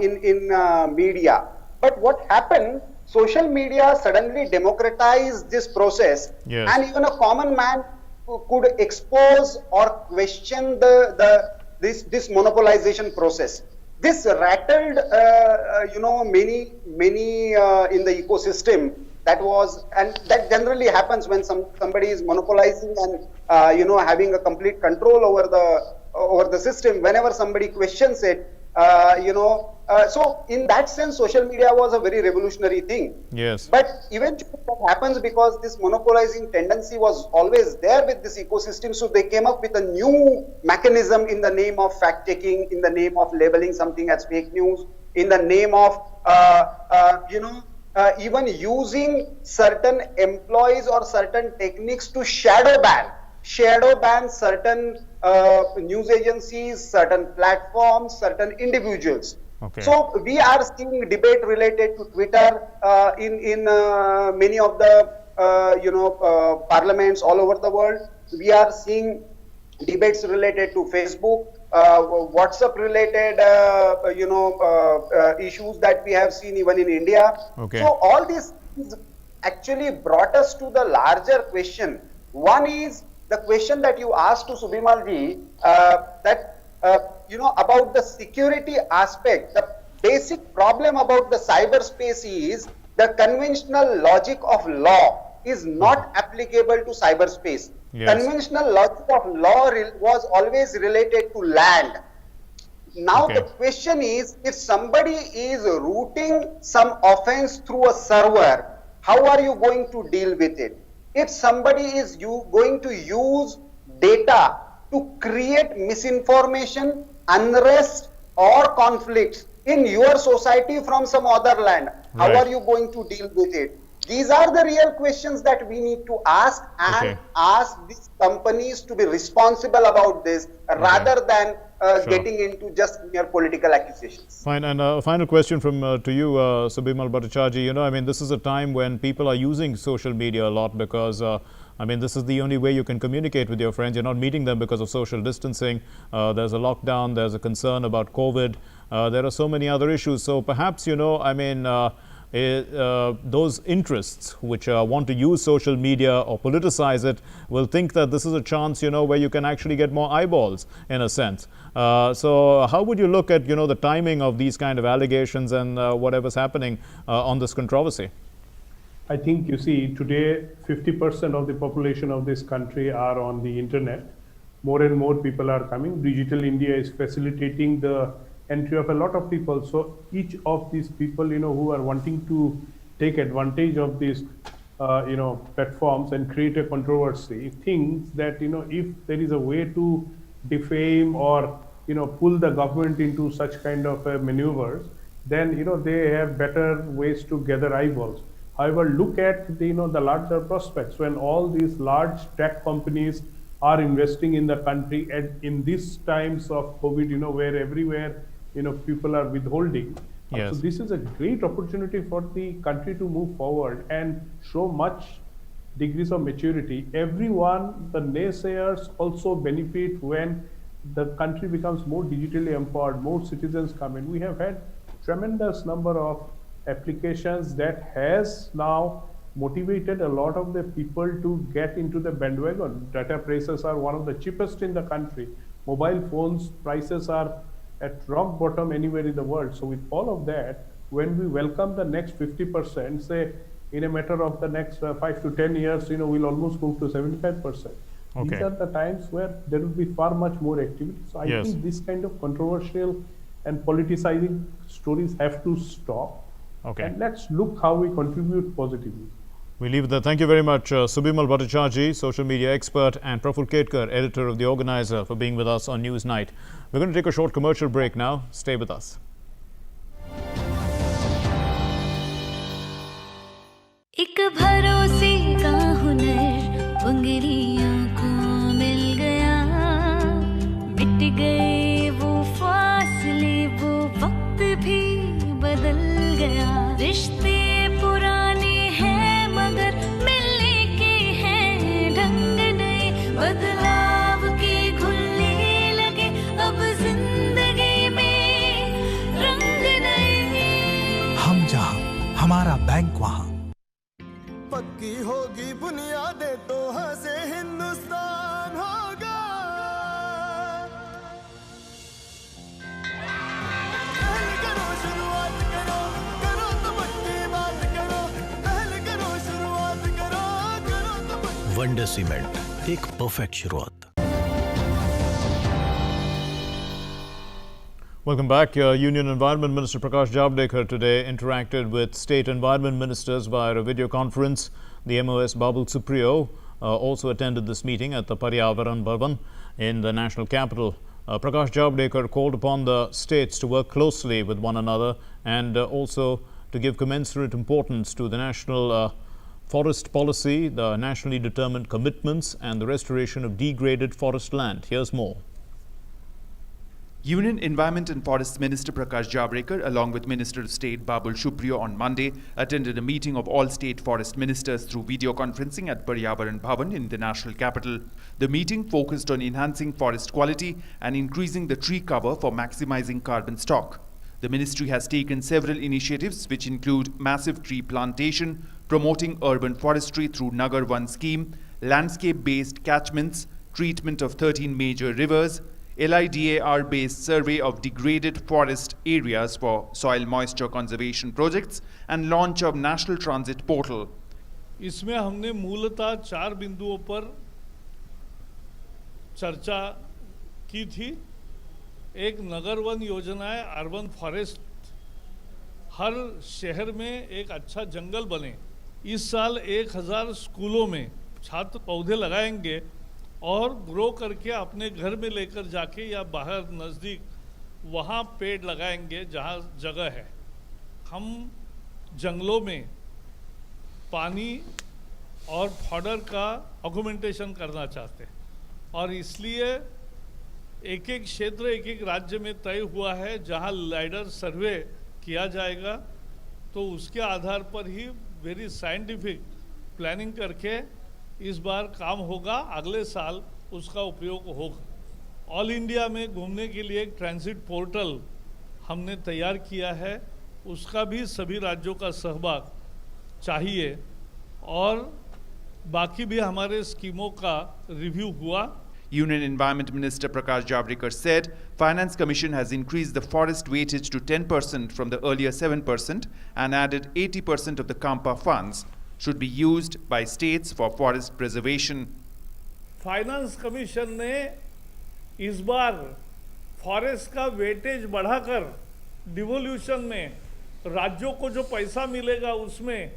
S7: in media. But what happened? Social media suddenly democratized this process,
S1: Yes.
S7: and even a common man could expose or question this monopolization process. This rattled, many in the ecosystem. And that generally happens when somebody is monopolizing and having a complete control over the system. Whenever somebody questions it, so in that sense, social media was a very revolutionary thing.
S1: Yes.
S7: But eventually what happens, because this monopolizing tendency was always there with this ecosystem, so they came up with a new mechanism in the name of fact-checking, in the name of labeling something as fake news, in the name of, even using certain employees or certain techniques to shadow ban certain news agencies, certain platforms, certain individuals.
S1: Okay.
S7: So we are seeing debate related to Twitter in many of the parliaments all over the world. We are seeing debates related to Facebook, WhatsApp related issues that we have seen even in India.
S1: Okay.
S7: So all these things actually brought us to the larger question. One is the question that you asked to Subimalji, about the security aspect. The basic problem about the cyberspace is the conventional logic of law is not applicable to cyberspace.
S1: Yes.
S7: Conventional logic of law was always related to land. Now
S1: Okay.
S7: the question is, if somebody is routing some offense through a server, how are you going to deal with it? If somebody is going to use data to create misinformation, unrest or conflicts in your society from some other land, how
S1: Right.
S7: are you going to deal with it? These are the real questions that we need to ask, and
S1: Okay.
S7: ask these companies to be responsible about this rather than
S1: Sure.
S7: getting into just mere political accusations.
S1: Fine. And a final question to you, Subimal Bhattacharjee. This is a time when people are using social media a lot because, this is the only way you can communicate with your friends. You're not meeting them because of social distancing. There's a lockdown. There's a concern about COVID. There are so many other issues. So perhaps, those interests which want to use social media or politicize it will think that this is a chance, where you can actually get more eyeballs in a sense. So how would you look at, the timing of these kind of allegations and whatever's happening on this controversy?
S8: I think you see today 50% of the population of this country are on the internet. More and more people are coming. Digital India is facilitating the entry of a lot of people. So each of these people, who are wanting to take advantage of these, platforms and create a controversy, thinks that, if there is a way to defame or, pull the government into such kind of maneuvers, then, they have better ways to gather eyeballs. However, look at the, the larger prospects when all these large tech companies are investing in the country, and in these times of COVID, where everywhere, people are withholding.
S1: Yes.
S8: So this is a great opportunity for the country to move forward and show much degrees of maturity. Everyone, the naysayers also benefit when the country becomes more digitally empowered, more citizens come in. We have had tremendous number of applications that has now motivated a lot of the people to get into the bandwagon. Data prices are one of the cheapest in the country. Mobile phones prices are at rock bottom anywhere in the world. So with all of that, when we welcome the next 50%, say in a matter of the next 5 to 10 years, we'll almost move to 75%.
S1: Okay.
S8: These are the times where there will be far much more activity. So I
S1: Yes.
S8: think this kind of controversial and politicizing stories have to stop.
S1: Okay.
S8: And let's look how we contribute positively.
S1: We leave it there. Thank you very much, Subimal Bhattacharjee, social media expert, and Praful Ketkar, editor of The Organizer, for being with us on Newsnight. We're going to take a short commercial break now. Stay with us.
S9: एक भरोसे का हुनर, उंगलियां रिश्ते पुराने हैं मगर मिलने के हैं ढंग नए, बदलाव के घुलने लगे अब जिंदगी में रंग नए।
S10: हम जहां हमारा बैंक वहां।
S11: पक्की होगी बुनियादें तो हंसे हिंदुस्तान होगा। पहले करो शुरुआत करो, करो तो पक्की बात करो, पहले करो शुरुआत करो, करो तो पक्की।
S10: वंडर सीमेंट, एक परफेक्ट शुरुआत।
S1: Welcome back. Union Environment Minister Prakash Javadekar today interacted with state environment ministers via a video conference. The MOS Babul Supriyo also attended this meeting at the Paryavaran Bhavan in the national capital. Prakash Javadekar called upon the states to work closely with one another and also to give commensurate importance to the national forest policy, the nationally determined commitments and the restoration of degraded forest land. Here's more.
S2: Union Environment and Forest Minister Prakash Javadekar, along with Minister of State Babul Supriyo on Monday, attended a meeting of all state forest ministers through video conferencing at Paryavaran Bhavan in the national capital. The meeting focused on enhancing forest quality and increasing the tree cover for maximizing carbon stock. The ministry has taken several initiatives which include massive tree plantation, promoting urban forestry through Nagar One scheme, landscape-based catchments, treatment of 13 major rivers, LIDAR-based survey of degraded forest areas for soil moisture conservation projects and launch of National Transit Portal.
S12: इसमें हमने मूलतः 4 बिंदुओं पर चर्चा की थी। एक नगर one योजना है, अर्बन फॉरेस्ट, हर शहर में एक अच्छा जंगल बने। इस साल 1000 स्कूलों में छात्र पौधे लगाएंगे और ग्रो करके अपने घर में लेकर जाके या बाहर नज़दीक वहाँ पेड़ लगाएंगे जहाँ जगह है। हम जंगलों में पानी और फॉडर का ऑगमेंटेशन करना चाहते हैं और इसलिए एक एक क्षेत्र एक एक राज्य में तय हुआ है जहाँ लाइडर सर्वे किया जाएगा, तो उसके आधार पर ही वेरी साइंटिफिक प्लानिंग करके इस बार काम होगा, अगले साल उसका उपयोग होगा। ऑल इंडिया में घूमने के लिए एक ट्रांजिट पोर्टल हमने तैयार किया है, उसका भी सभी राज्यों का सहभाग चाहिए और बाकी भी हमारे स्कीमों का रिव्यू हुआ।
S2: Union Environment Minister Prakash Javadekar said Finance Commission has increased the forest weightage to 10% from the earlier 7% and added 80% of the Kampa funds should be used by states for forest preservation.
S12: Finance commission ने इस बार forest का weightage बढ़ाकर devolution में राज्यों को जो पैसा मिलेगा उसमें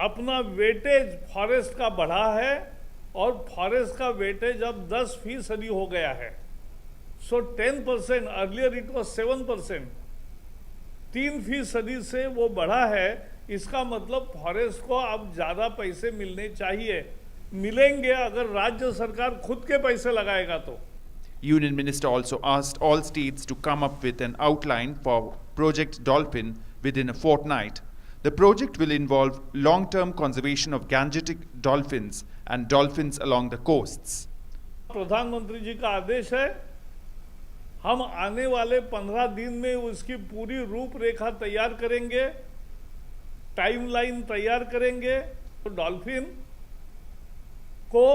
S12: अपना वेटेज फॉरेस्ट का बढ़ा है और फॉरेस्ट का वेटेज अब 10% हो गया है। सो 10%, अर्लियर इट वाज 7%, 3% से वो बढ़ा है। इसका मतलब फॉरेस्ट को अब ज़्यादा पैसे मिलने चाहिए, मिलेंगे अगर राज्य सरकार खुद के पैसे लगाएगा तो।
S2: Union Minister also asked all states to come up with an outline for Project Dolphin within a fortnight. The project will involve long-term conservation of Gangetic dolphins and dolphins along the coasts.
S12: प्रधानमंत्री जी का आदेश है, हम आने वाले 15 दिन में उसकी पूरी रूपरेखा तैयार करेंगे, टाइमलाइन तैयार करेंगे। तो डॉल्फिन को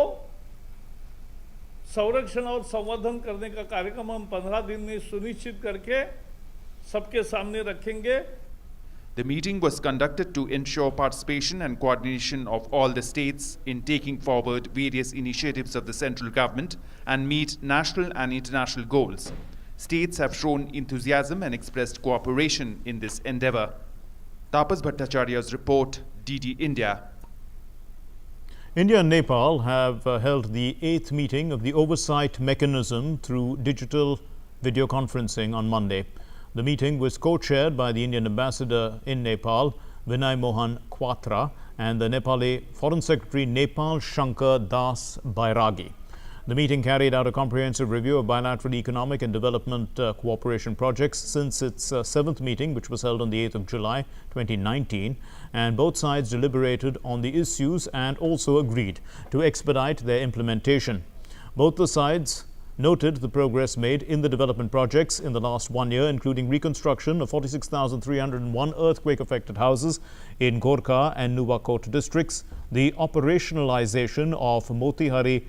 S12: संरक्षण और संवर्धन करने का कार्यक्रम हम 15 दिन में सुनिश्चित करके सबके सामने रखेंगे।
S2: The meeting was conducted to ensure participation and coordination of all the states in taking forward various initiatives of the central government and meet national and international goals. States have shown enthusiasm and expressed cooperation in this endeavor. Tapas Bhattacharya's report, DD India.
S1: India and Nepal have held the 8th meeting of the oversight mechanism through digital video conferencing on Monday. The meeting was co-chaired by the Indian ambassador in Nepal, Vinay Mohan Quatra, and the Nepali Foreign Secretary Nepal Shankar Das Bairagi. The meeting carried out a comprehensive review of bilateral economic and development cooperation projects since its seventh meeting, which was held on the 8th of July 2019, and both sides deliberated on the issues and also agreed to expedite their implementation. Both the sides noted the progress made in the development projects in the last 1 year, including reconstruction of 46,301 earthquake-affected houses in Gorkha and Nuwakot districts, the operationalization of Motihari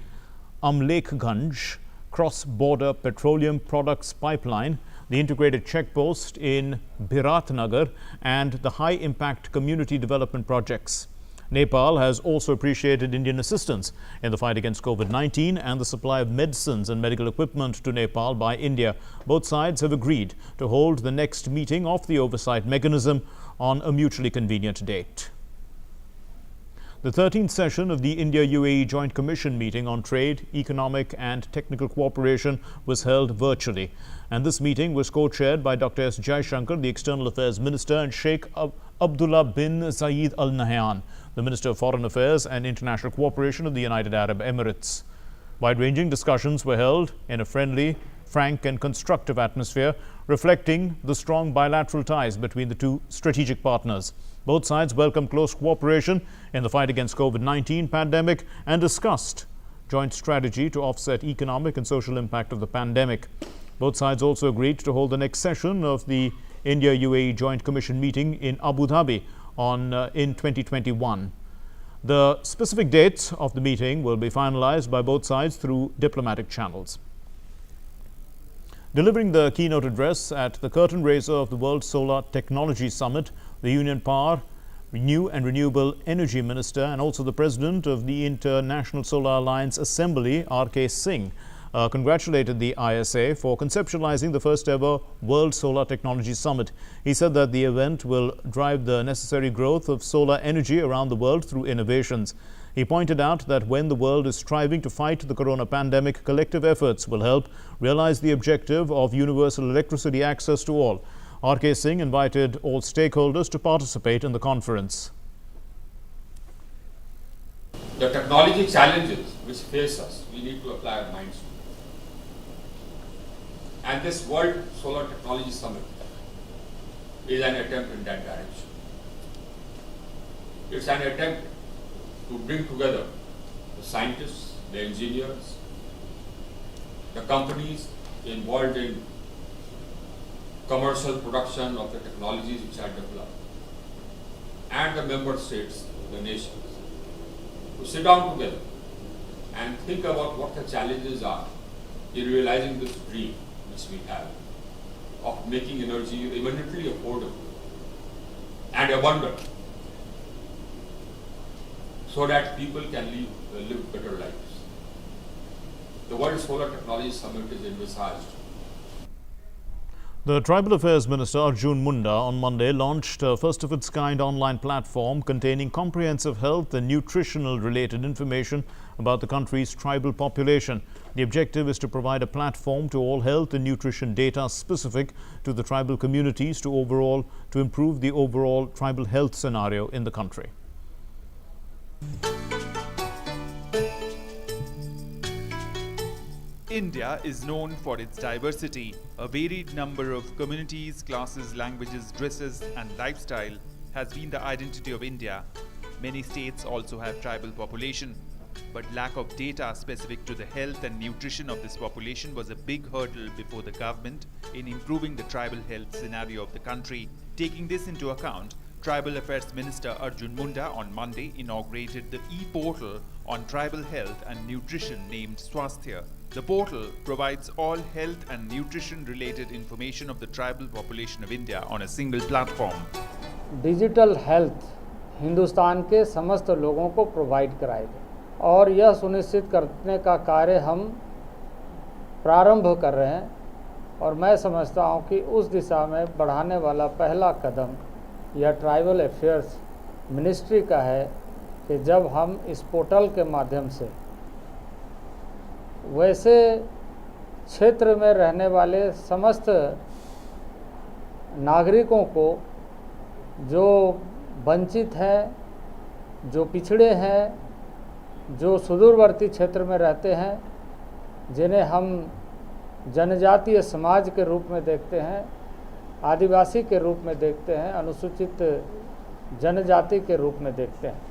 S1: Amlekganj cross-border petroleum products pipeline, the integrated checkpost in Biratnagar, and the high-impact community development projects. Nepal has also appreciated Indian assistance in the fight against COVID-19 and the supply of medicines and medical equipment to Nepal by India. Both sides have agreed to hold the next meeting of the oversight mechanism on a mutually convenient date. The 13th session of the India-UAE Joint Commission meeting on trade, economic and technical cooperation was held virtually. And this meeting was co-chaired by Dr. S. Jaishankar, the External Affairs Minister, and Sheikh Abdullah bin Zayed Al Nahyan, the Minister of Foreign Affairs and International Cooperation of the United Arab Emirates. Wide-ranging discussions were held in a friendly, frank and constructive atmosphere, reflecting the strong bilateral ties between the two strategic partners. Both sides welcomed close cooperation in the fight against COVID-19 pandemic and discussed joint strategy to offset economic and social impact of the pandemic. Both sides also agreed to hold the next session of the India-UAE Joint Commission meeting in Abu Dhabi in 2021. The specific dates of the meeting will be finalized by both sides through diplomatic channels. Delivering the keynote address at the curtain raiser of the World Solar Technology Summit, the Union Power, New and Renewable Energy Minister and also the President of the International Solar Alliance Assembly, R.K. Singh, congratulated the ISA for conceptualizing the first ever World Solar Technology Summit. He said that the event will drive the necessary growth of solar energy around the world through innovations. He pointed out that when the world is striving to fight the corona pandemic, collective efforts will help realize the objective of universal electricity access to all. R.K. Singh invited all stakeholders to participate in the conference.
S13: The technology challenges which face us, we need to apply our minds to. And this World Solar Technology Summit is an attempt in that direction. It's an attempt to bring together the scientists, the engineers, the companies involved in commercial production of the technologies which are developed, and the member states, the nations, to sit down together and think about what the challenges are in realizing this dream which we have of making energy eminently affordable and abundant so that people can live better lives. The World Solar Technology Summit is envisaged.
S1: The Tribal Affairs Minister Arjun Munda on Monday launched a first-of-its-kind online platform containing comprehensive health and nutritional related information about the country's tribal population. The objective is to provide a platform to all health and nutrition data specific to the tribal communities to improve the overall tribal health scenario in the country.
S2: India is known for its diversity. A varied number of communities, classes, languages, dresses, and lifestyle has been the identity of India. Many states also have tribal population, but lack of data specific to the health and nutrition of this population was a big hurdle before the government in improving the tribal health scenario of the country. Taking this into account, Tribal Affairs Minister Arjun Munda on Monday inaugurated the e-portal on tribal health and nutrition named Swasthya. The portal provides all health and nutrition related information of the tribal population of India on a single platform.
S14: Digital health Hindustan के समस्त लोगों को provide कराएगा और यह सुनिश्चित करने का कार्य हम प्रारंभ कर रहे हैं और मैं समझता हूं कि उस दिशा में बढ़ाने वाला पहला कदम यह ट्राइबल अफेयर्स मिनिस्ट्री का है कि जब हम इस पोर्टल के माध्यम से वैसे क्षेत्र में रहने वाले समस्त नागरिकों को जो वंचित हैं, जो पिछड़े हैं, जो सुदूरवर्ती क्षेत्र में रहते हैं, जिन्हें हम जनजातीय समाज के रूप में देखते हैं, आदिवासी के रूप में देखते हैं, अनुसूचित जनजाति के रूप में देखते हैं।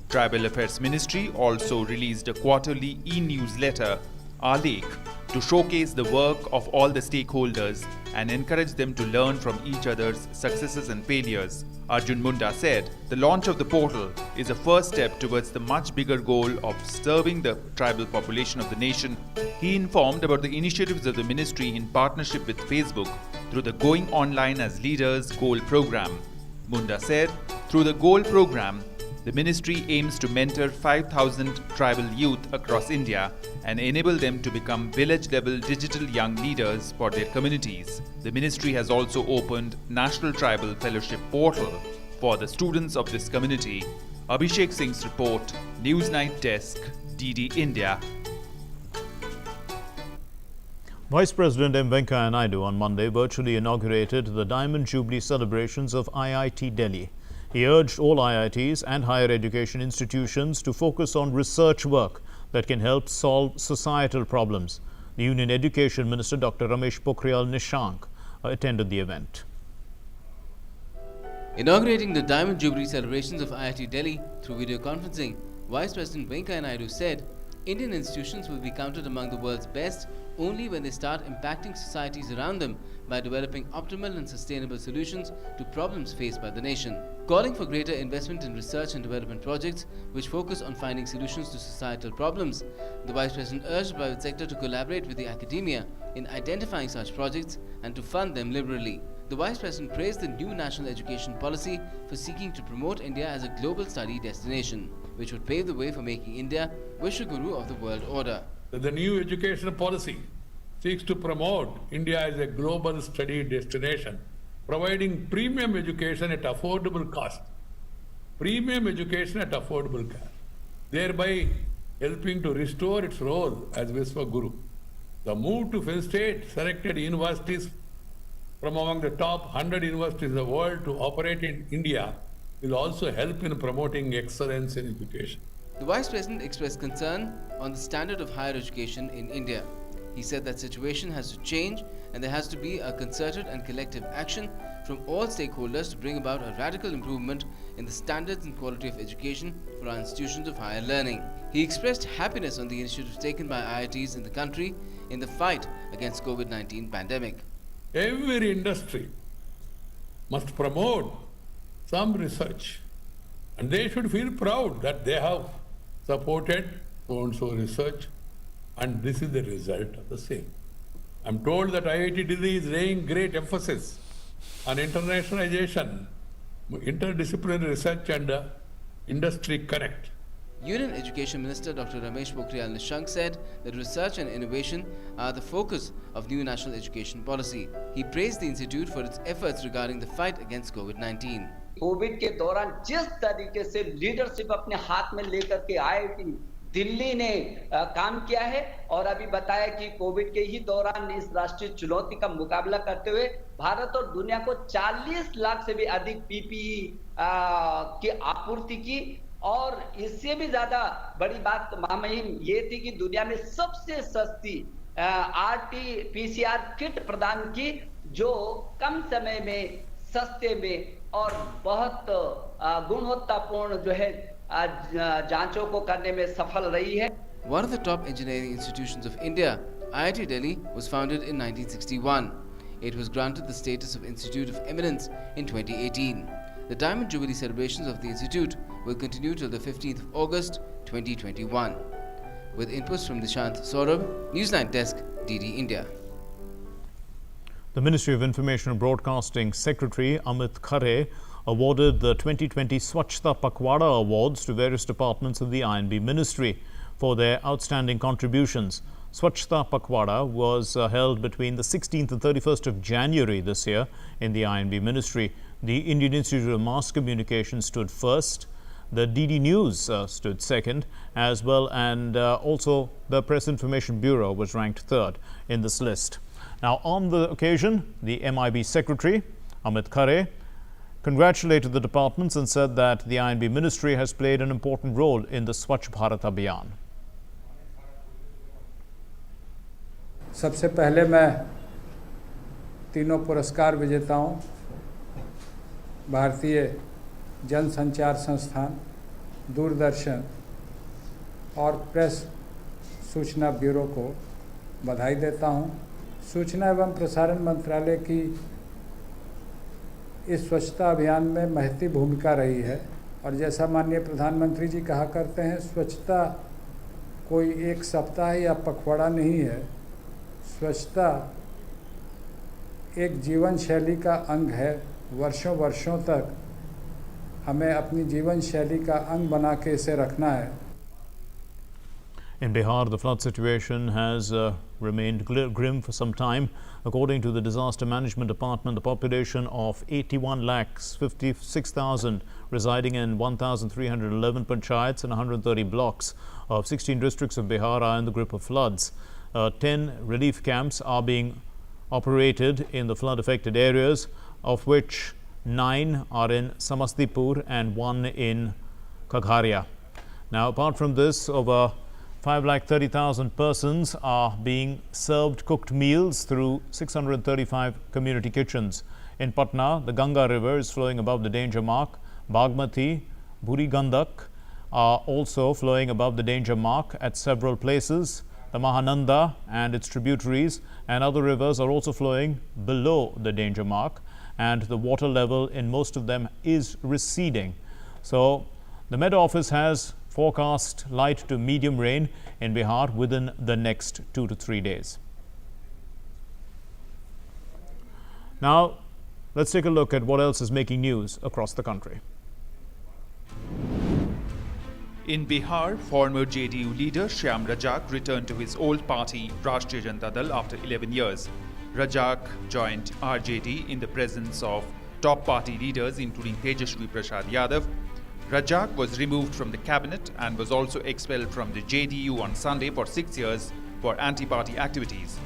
S2: Tribal Affairs Ministry also released a quarterly e-newsletter, Alekh, to showcase the work of all the stakeholders and encourage them to learn from each other's successes and failures. Arjun Munda said the launch of the portal is a first step towards the much bigger goal of serving the tribal population of the nation. He informed about the initiatives of the ministry in partnership with Facebook through the Going Online as Leaders Goal program. Munda said, through the Goal program, the ministry aims to mentor 5,000 tribal youth across India and enable them to become village-level digital young leaders for their communities. The ministry has also opened National Tribal Fellowship Portal for the students of this community. Abhishek Singh's report, Newsnight Desk, DD India.
S1: Vice President M. Venkaiah Naidu on Monday virtually inaugurated the Diamond Jubilee celebrations of IIT Delhi. He urged all IITs and higher education institutions to focus on research work that can help solve societal problems. The Union Education Minister Dr. Ramesh Pokhriyal Nishank attended the event.
S3: Inaugurating the Diamond Jubilee celebrations of IIT Delhi through video conferencing, Vice President Venkaiah Naidu said, Indian institutions will be counted among the world's best only when they start impacting societies around them by developing optimal and sustainable solutions to problems faced by the nation. Calling for greater investment in research and development projects which focus on finding solutions to societal problems, the Vice President urged the private sector to collaborate with the academia in identifying such projects and to fund them liberally. The Vice President praised the new national education policy for seeking to promote India as a global study destination, which would pave the way for making India Vishwaguru of the world order.
S15: The new education policy seeks to promote India as a global study destination, providing premium education at affordable cost. Premium education at affordable cost, thereby helping to restore its role as Vishwaguru. The move to facilitate selected universities from among the top 100 universities in the world to operate in India will also help in promoting excellence in education.
S3: The Vice President expressed concern on the standard of higher education in India. He said that situation has to change and there has to be a concerted and collective action from all stakeholders to bring about a radical improvement in the standards and quality of education for our institutions of higher learning. He expressed happiness on the initiatives taken by IITs in the country in the fight against COVID-19 pandemic.
S15: Every industry must promote some research and they should feel proud that they have supported so-and-so research and this is the result of the same. I'm told that IIT Delhi is laying great emphasis on internationalization, interdisciplinary research and industry connect.
S3: Union Education Minister Dr. Ramesh Pokhriyal Nishank said that research and innovation are the focus of new national education policy. He praised the institute for its efforts regarding the fight against COVID-19.
S16: Covid के दौरान जिस तरीके से leadership अपने हाथ में लेकर के आईआईटी दिल्ली ने काम किया है और अभी बताया कि कोविड के ही दौरान इस राष्ट्रीय चुनौती का मुकाबला करते हुए भारत और दुनिया को 40 लाख से भी अधिक पीपीई की आपूर्ति की और इससे भी ज्यादा बड़ी बात महामहिम ये थी कि दुनिया में सबसे सस्ती आरटी-पीसीआर किट प्रदान की जो कम समय में सस्ते में और बहुत गुणवत्तापूर्ण जो है जांचों को करने में सफल रही है.
S3: One of the top engineering institutions of India, IIT Delhi, was founded in 1961. It was granted the status of Institute of Eminence in 2018. The Diamond Jubilee celebrations of the institute will continue till the 15th of August 2021. With inputs from Nishant Saurabh, Newsnight Desk, DD India.
S1: The Ministry of Information and Broadcasting Secretary Amit Khare awarded the 2020 Swachhta Pakhwada Awards to various departments of the INB Ministry for their outstanding contributions. Swachhta Pakhwada was held between the 16th and 31st of January this year in the INB Ministry. The Indian Institute of Mass Communication stood first. The DD News stood second, as well, and also the Press Information Bureau was ranked third in this list. Now, on the occasion, the MIB Secretary, Amit Khare, congratulated the departments and said that the INB Ministry has played an important role in the Swachh Bharat Abhiyan.
S14: सबसे पहले मैं तीनों पुरस्कार विजेताओं, भारतीय जनसंचार संस्थान, दूरदर्शन और प्रेस सूचना ब्यूरो को बधाई देता हूं। सूचना एवं प्रसारण मंत्रालय की इस स्वच्छता अभियान में महती भूमिका रही है और जैसा माननीय प्रधानमंत्री जी कहा करते हैं, स्वच्छता कोई एक सप्ताह या पखवाड़ा नहीं है। स्वच्छता एक जीवन शैली का अंग है। वर्षों वर्षों तक हमें अपनी जीवन शैली का अंग बना के इसे रखना है।
S1: In Bihar, the flood situation has remained grim for some time. According to the Disaster Management Department, the population of 81,56,000 residing in 1,311 panchayats and 130 blocks of 16 districts of Bihar are in the grip of floods. 10 relief camps are being operated in the flood-affected areas, of which 9 are in Samastipur and 1 in Khagharia. Now, apart from this, over 530,000 persons are being served cooked meals through 635 community kitchens. In Patna, the Ganga River is flowing above the danger mark. Bagmati, Buri Gandak are also flowing above the danger mark at several places. The Mahananda and its tributaries and other rivers are also flowing below the danger mark, and the water level in most of them is receding. So, the Met Office has forecast light to medium rain in Bihar within the next 2 to 3 days. Now, let's take a look at what else is making news across the country.
S2: In Bihar, former JDU leader Shyam Rajak returned to his old party, Rashtriya Janata Dal, after 11 years. Rajak joined RJD in the presence of top party leaders including Tejashwi Prasad Yadav. Rajak was removed from the cabinet and was also expelled from the JDU on Sunday for 6 years for anti-party activities.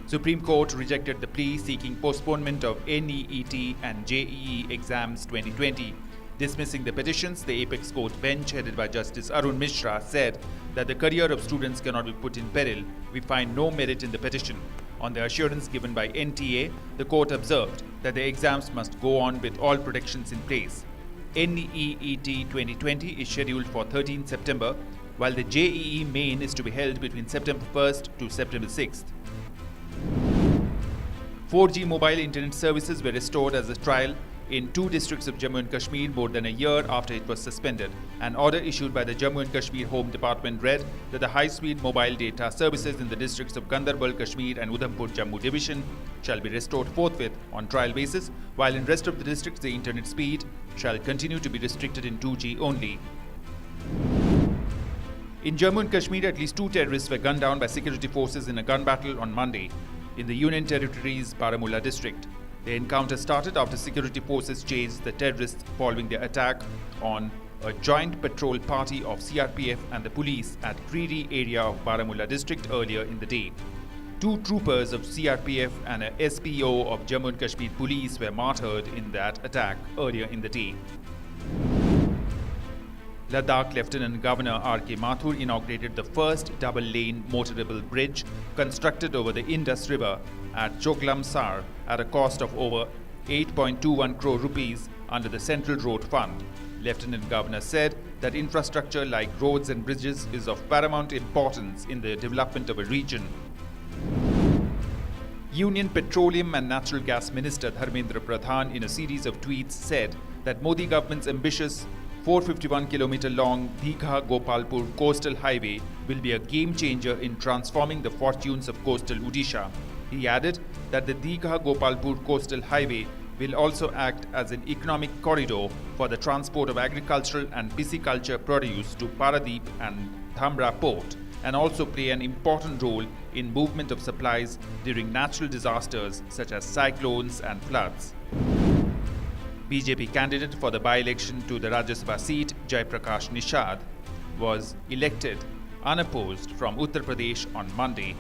S2: Supreme Court rejected the plea seeking postponement of NEET and JEE exams 2020. Dismissing the petitions, the Apex Court bench headed by Justice Arun Mishra said that the career of students cannot be put in peril. We find no merit in the petition. On the assurance given by NTA, the court observed that the exams must go on with all protections in place. NEET 2020 is scheduled for 13 September, while the JEE main is to be held between September 1st to September 6th. 4G mobile internet services were restored as a trial in 2 districts of Jammu and Kashmir more than a year after it was suspended. An order issued by the Jammu and Kashmir Home Department read that the high-speed mobile data services in the districts of Gandarbal, Kashmir and Udhampur, Jammu division shall be restored forthwith on trial basis, while in rest of the districts the internet speed shall continue to be restricted in 2G only. In Jammu and Kashmir, at least 2 terrorists were gunned down by security forces in a gun battle on Monday in the Union Territory's Baramulla district. The encounter started after security forces chased the terrorists following their attack on a joint patrol party of CRPF and the police at Creedy area of Baramulla district earlier in the day. 2 troopers of CRPF and a SPO of Jammu and Kashmir police were martyred in that attack earlier in the day. Ladakh Lieutenant Governor R.K. Mathur inaugurated the first double-lane motorable bridge constructed over the Indus River at Choklam Sar at a cost of over 8.21 crore rupees under the Central Road Fund. Lieutenant Governor said that infrastructure like roads and bridges is of paramount importance in the development of a region. Union Petroleum and Natural Gas Minister Dharmendra Pradhan in a series of tweets said that Modi government's ambitious 451-kilometer long Digha-Gopalpur coastal highway will be a game changer in transforming the fortunes of coastal Odisha. He added that the Digha-Gopalpur coastal highway will also act as an economic corridor for the transport of agricultural and pisciculture produce to Paradeep and Dhamra port, and also play an important role in movement of supplies during natural disasters such as cyclones and floods. BJP candidate for the by-election to the Rajya Sabha seat, Jaiprakash Nishad, was elected unopposed from Uttar Pradesh on Monday.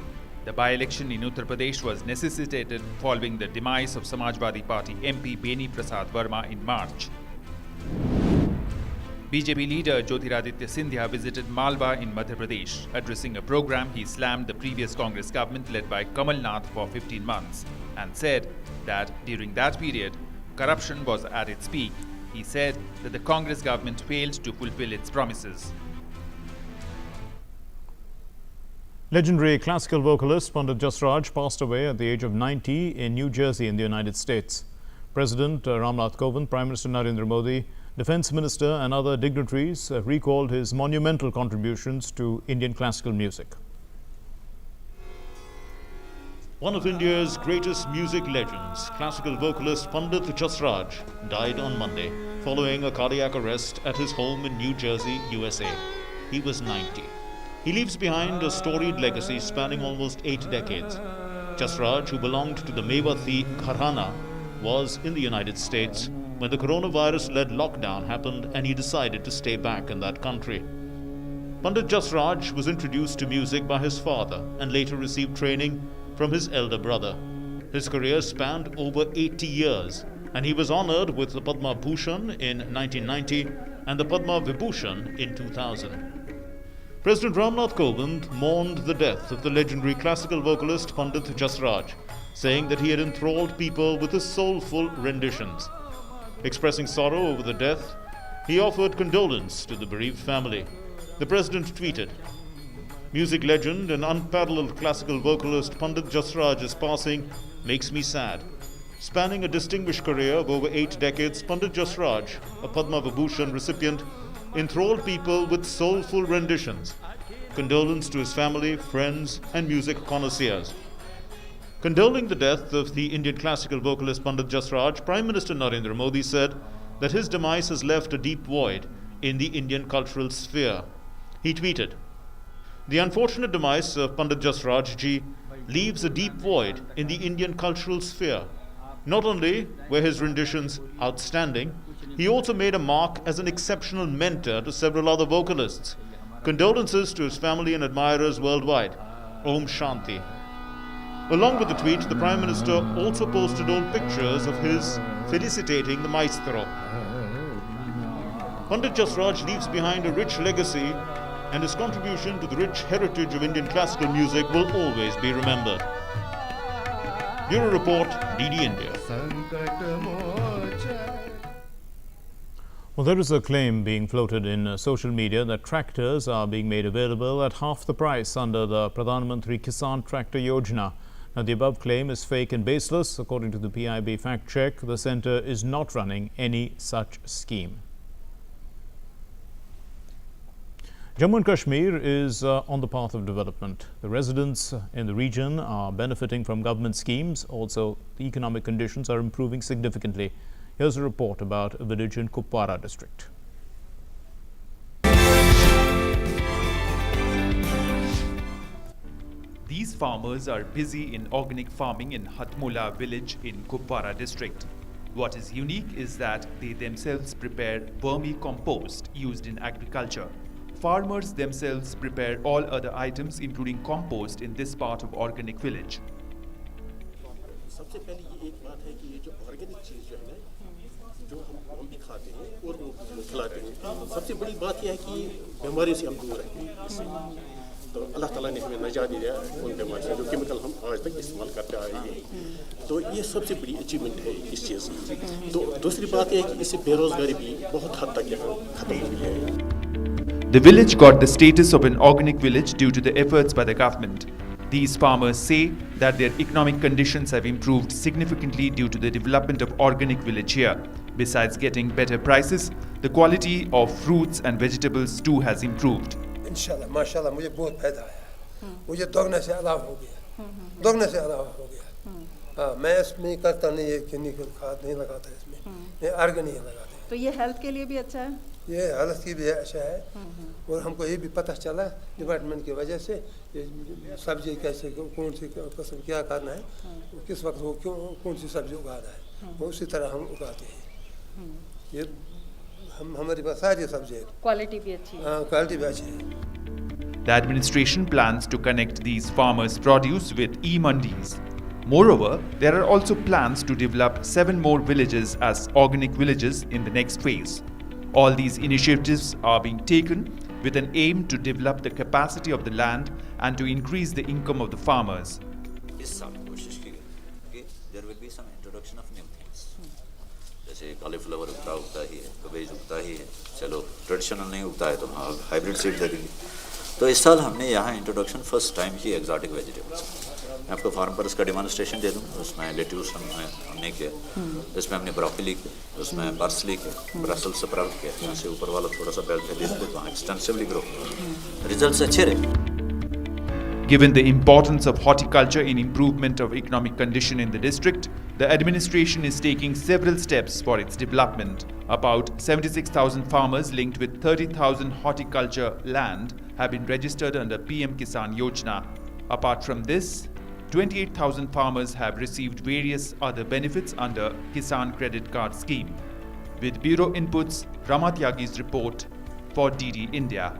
S2: The by-election in Uttar Pradesh was necessitated following the demise of Samajwadi Party MP Beni Prasad Verma in March. BJP leader Jyotiraditya Scindia visited Malwa in Madhya Pradesh. Addressing a program, he slammed the previous Congress government led by Kamal Nath for 15 months and said that during that period, corruption was at its peak. He said that the Congress government failed to fulfill its promises.
S1: Legendary classical vocalist Pandit Jasraj passed away at the age of 90 in New Jersey in the United States. President Ramnath Kovind, Prime Minister Narendra Modi, Defence Minister and other dignitaries recalled his monumental contributions to Indian classical music. One of India's greatest music legends, classical vocalist Pandit Jasraj, died on Monday following a cardiac arrest at his home in New Jersey, USA. He was 90. He leaves behind a storied legacy spanning almost 8 decades. Jasraj, who belonged to the Mewathi Gharana, was in the United States when the coronavirus-led lockdown happened and he decided to stay back in that country. Pandit Jasraj was introduced to music by his father and later received training from his elder brother. His career spanned over 80 years and he was honored with the Padma Bhushan in 1990 and the Padma Vibhushan in 2000. President Ramnath Kovind mourned the death of the legendary classical vocalist Pandit Jasraj, saying that he had enthralled people with his soulful renditions. Expressing sorrow over the death, he offered condolence to the bereaved family. The president tweeted, "Music legend and unparalleled classical vocalist Pandit Jasraj's passing makes me sad. Spanning a distinguished career of over 8 decades, Pandit Jasraj, a Padma Vibhushan recipient, enthralled people with soulful renditions. Condolence to his family, friends, and music connoisseurs." Condoling the death of the Indian classical vocalist Pandit Jasraj, Prime Minister Narendra Modi said that his demise has left a deep void in the Indian cultural sphere. He tweeted, "The unfortunate demise of Pandit Jasraj ji leaves a deep void in the Indian cultural sphere. Not only were his renditions outstanding, he also made a mark as an exceptional mentor to several other vocalists. Condolences to his family and admirers worldwide. Om Shanti." Along with the tweet, the Prime Minister also posted old pictures of his felicitating the maestro. Pandit Jasraj leaves behind a rich legacy and his contribution to the rich heritage of Indian classical music will always be remembered. Bureau Report, DD India. Well, there is a claim being floated in social media that tractors are being made available at half the price under the Pradhan Mantri Kisan Tractor Yojana. Now, the above claim is fake and baseless. According to the PIB fact check, the centre is not running any such scheme. Jammu and Kashmir is on the path of development. The residents in the region are benefiting from government schemes. Also, the economic conditions are improving significantly. Here's a report about a village in Kupwara district.
S2: These farmers are busy in organic farming in Hatmola village in Kupwara district. What is unique is that they themselves prepare vermicompost used in agriculture. Farmers themselves prepare all other items including compost in this part of organic village.
S17: सबसे पहले ये एक बात है कि ये जो organic चीज़ जो है ना, जो हम भी खाते हैं और वो खिलाते हैं, सबसे बड़ी बात यह है कि बीमारियों से हम दूर हैं। तो अल्लाह ताला ने हमें नजात दिया उन बीमारियों से जो केमिकल हम आज तक इस्तेमाल करते आए हैं। तो ये सबसे बड़ी अचीवमेंट है इस चीज़ की। तो दूसरी बात यह है कि इससे बेरोजगारी भी बहुत हद तक यहाँ खत्म हुई है।
S2: The village got the status of an organic village due to the efforts by the government. These farmers say that their economic conditions have improved significantly due to the development of organic village here. Besides getting better prices, the quality of fruits and vegetables too has improved.
S18: इंशाल्लाह माशाल्लाह मुझे बहुत फायदा आया, मुझे दोगुना से अलावा हो गया, दोगुना से अलावा हो गया। हाँ, मैं इसमें करता नहीं है, केमिकल खाद नहीं लगाता इसमें, मैं ऑर्गेनिक लगाता है।
S19: तो ये हेल्थ के लिए भी अच्छा है?
S18: ये हेल्थ की भी अच्छा है और हमको ये भी पता चला डिपार्टमेंट की वजह से ये सब्जी कैसे कौन सी कसम क्या करना है, किस वक्त वो क्यों कौन सी सब्जी उगाना है, वो उसी तरह हम उगाते हैं। ये हमारे पास सारी सब्जी है,
S19: क्वालिटी भी अच्छी है।
S18: हाँ, क्वालिटी भी अच्छी है।
S2: The administration plans to connect these farmers' produce with e-mandis. Moreover, there are also plans to develop 7 more villages as organic villages in the next phase. All these initiatives are being taken with an aim to develop the capacity of the land and to increase the income of the farmers.
S20: इस साल कोशिश की कि there will be some introduction of new things. जैसे cauliflower उगता ही है, cabbage उगता ही है, चलो traditional नहीं उगता है तो हाँ hybrid seed दे देंगे. तो इस साल हमने यहाँ introduction first time की exotic vegetables. मैं आपको फार्मर्स का डेमोन्स्ट्रेशन दे दूँ. उसमें लेट्यूस हमने किया, इसमें हमने ब्रोकली किया, उसमें पार्सली किया, ब्रसेल्स स्प्राउट किया. यहाँ से ऊपर वाला थोड़ा सा बेल्ट है जिसको वहाँ एक्सटेंसिवली ग्रो. रिजल्ट्स अच्छे रहे.
S2: Given the importance of horticulture in improvement of economic condition in the district, the administration is taking several steps for its development. About 76,000 farmers linked with 30,000 horticulture land have been registered under PM Kisan Yojana. Apart from this, 28,000 farmers have received various other benefits under Kisan Credit Card Scheme. With Bureau Inputs, Ramatyagi's report for DD India.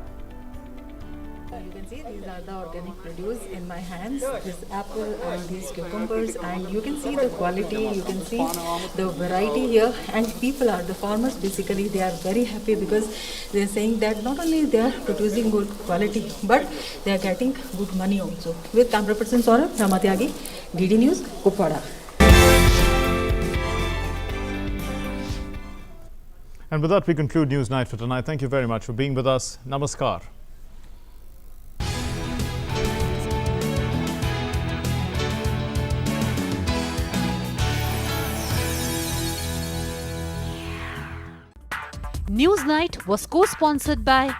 S21: You can see these are the organic produce in my hands, this apple and these cucumbers, and you can see the quality, you can see the variety here, and people are, the farmers basically, they are very happy because they are saying that not only they are producing good quality, but they are getting good money also. With camera person Saurabh, Ramatyagi, DD News, Kupwara.
S1: And with that, we conclude News Night for tonight. Thank you very much for being with us. Namaskar.
S22: News Night was co-sponsored by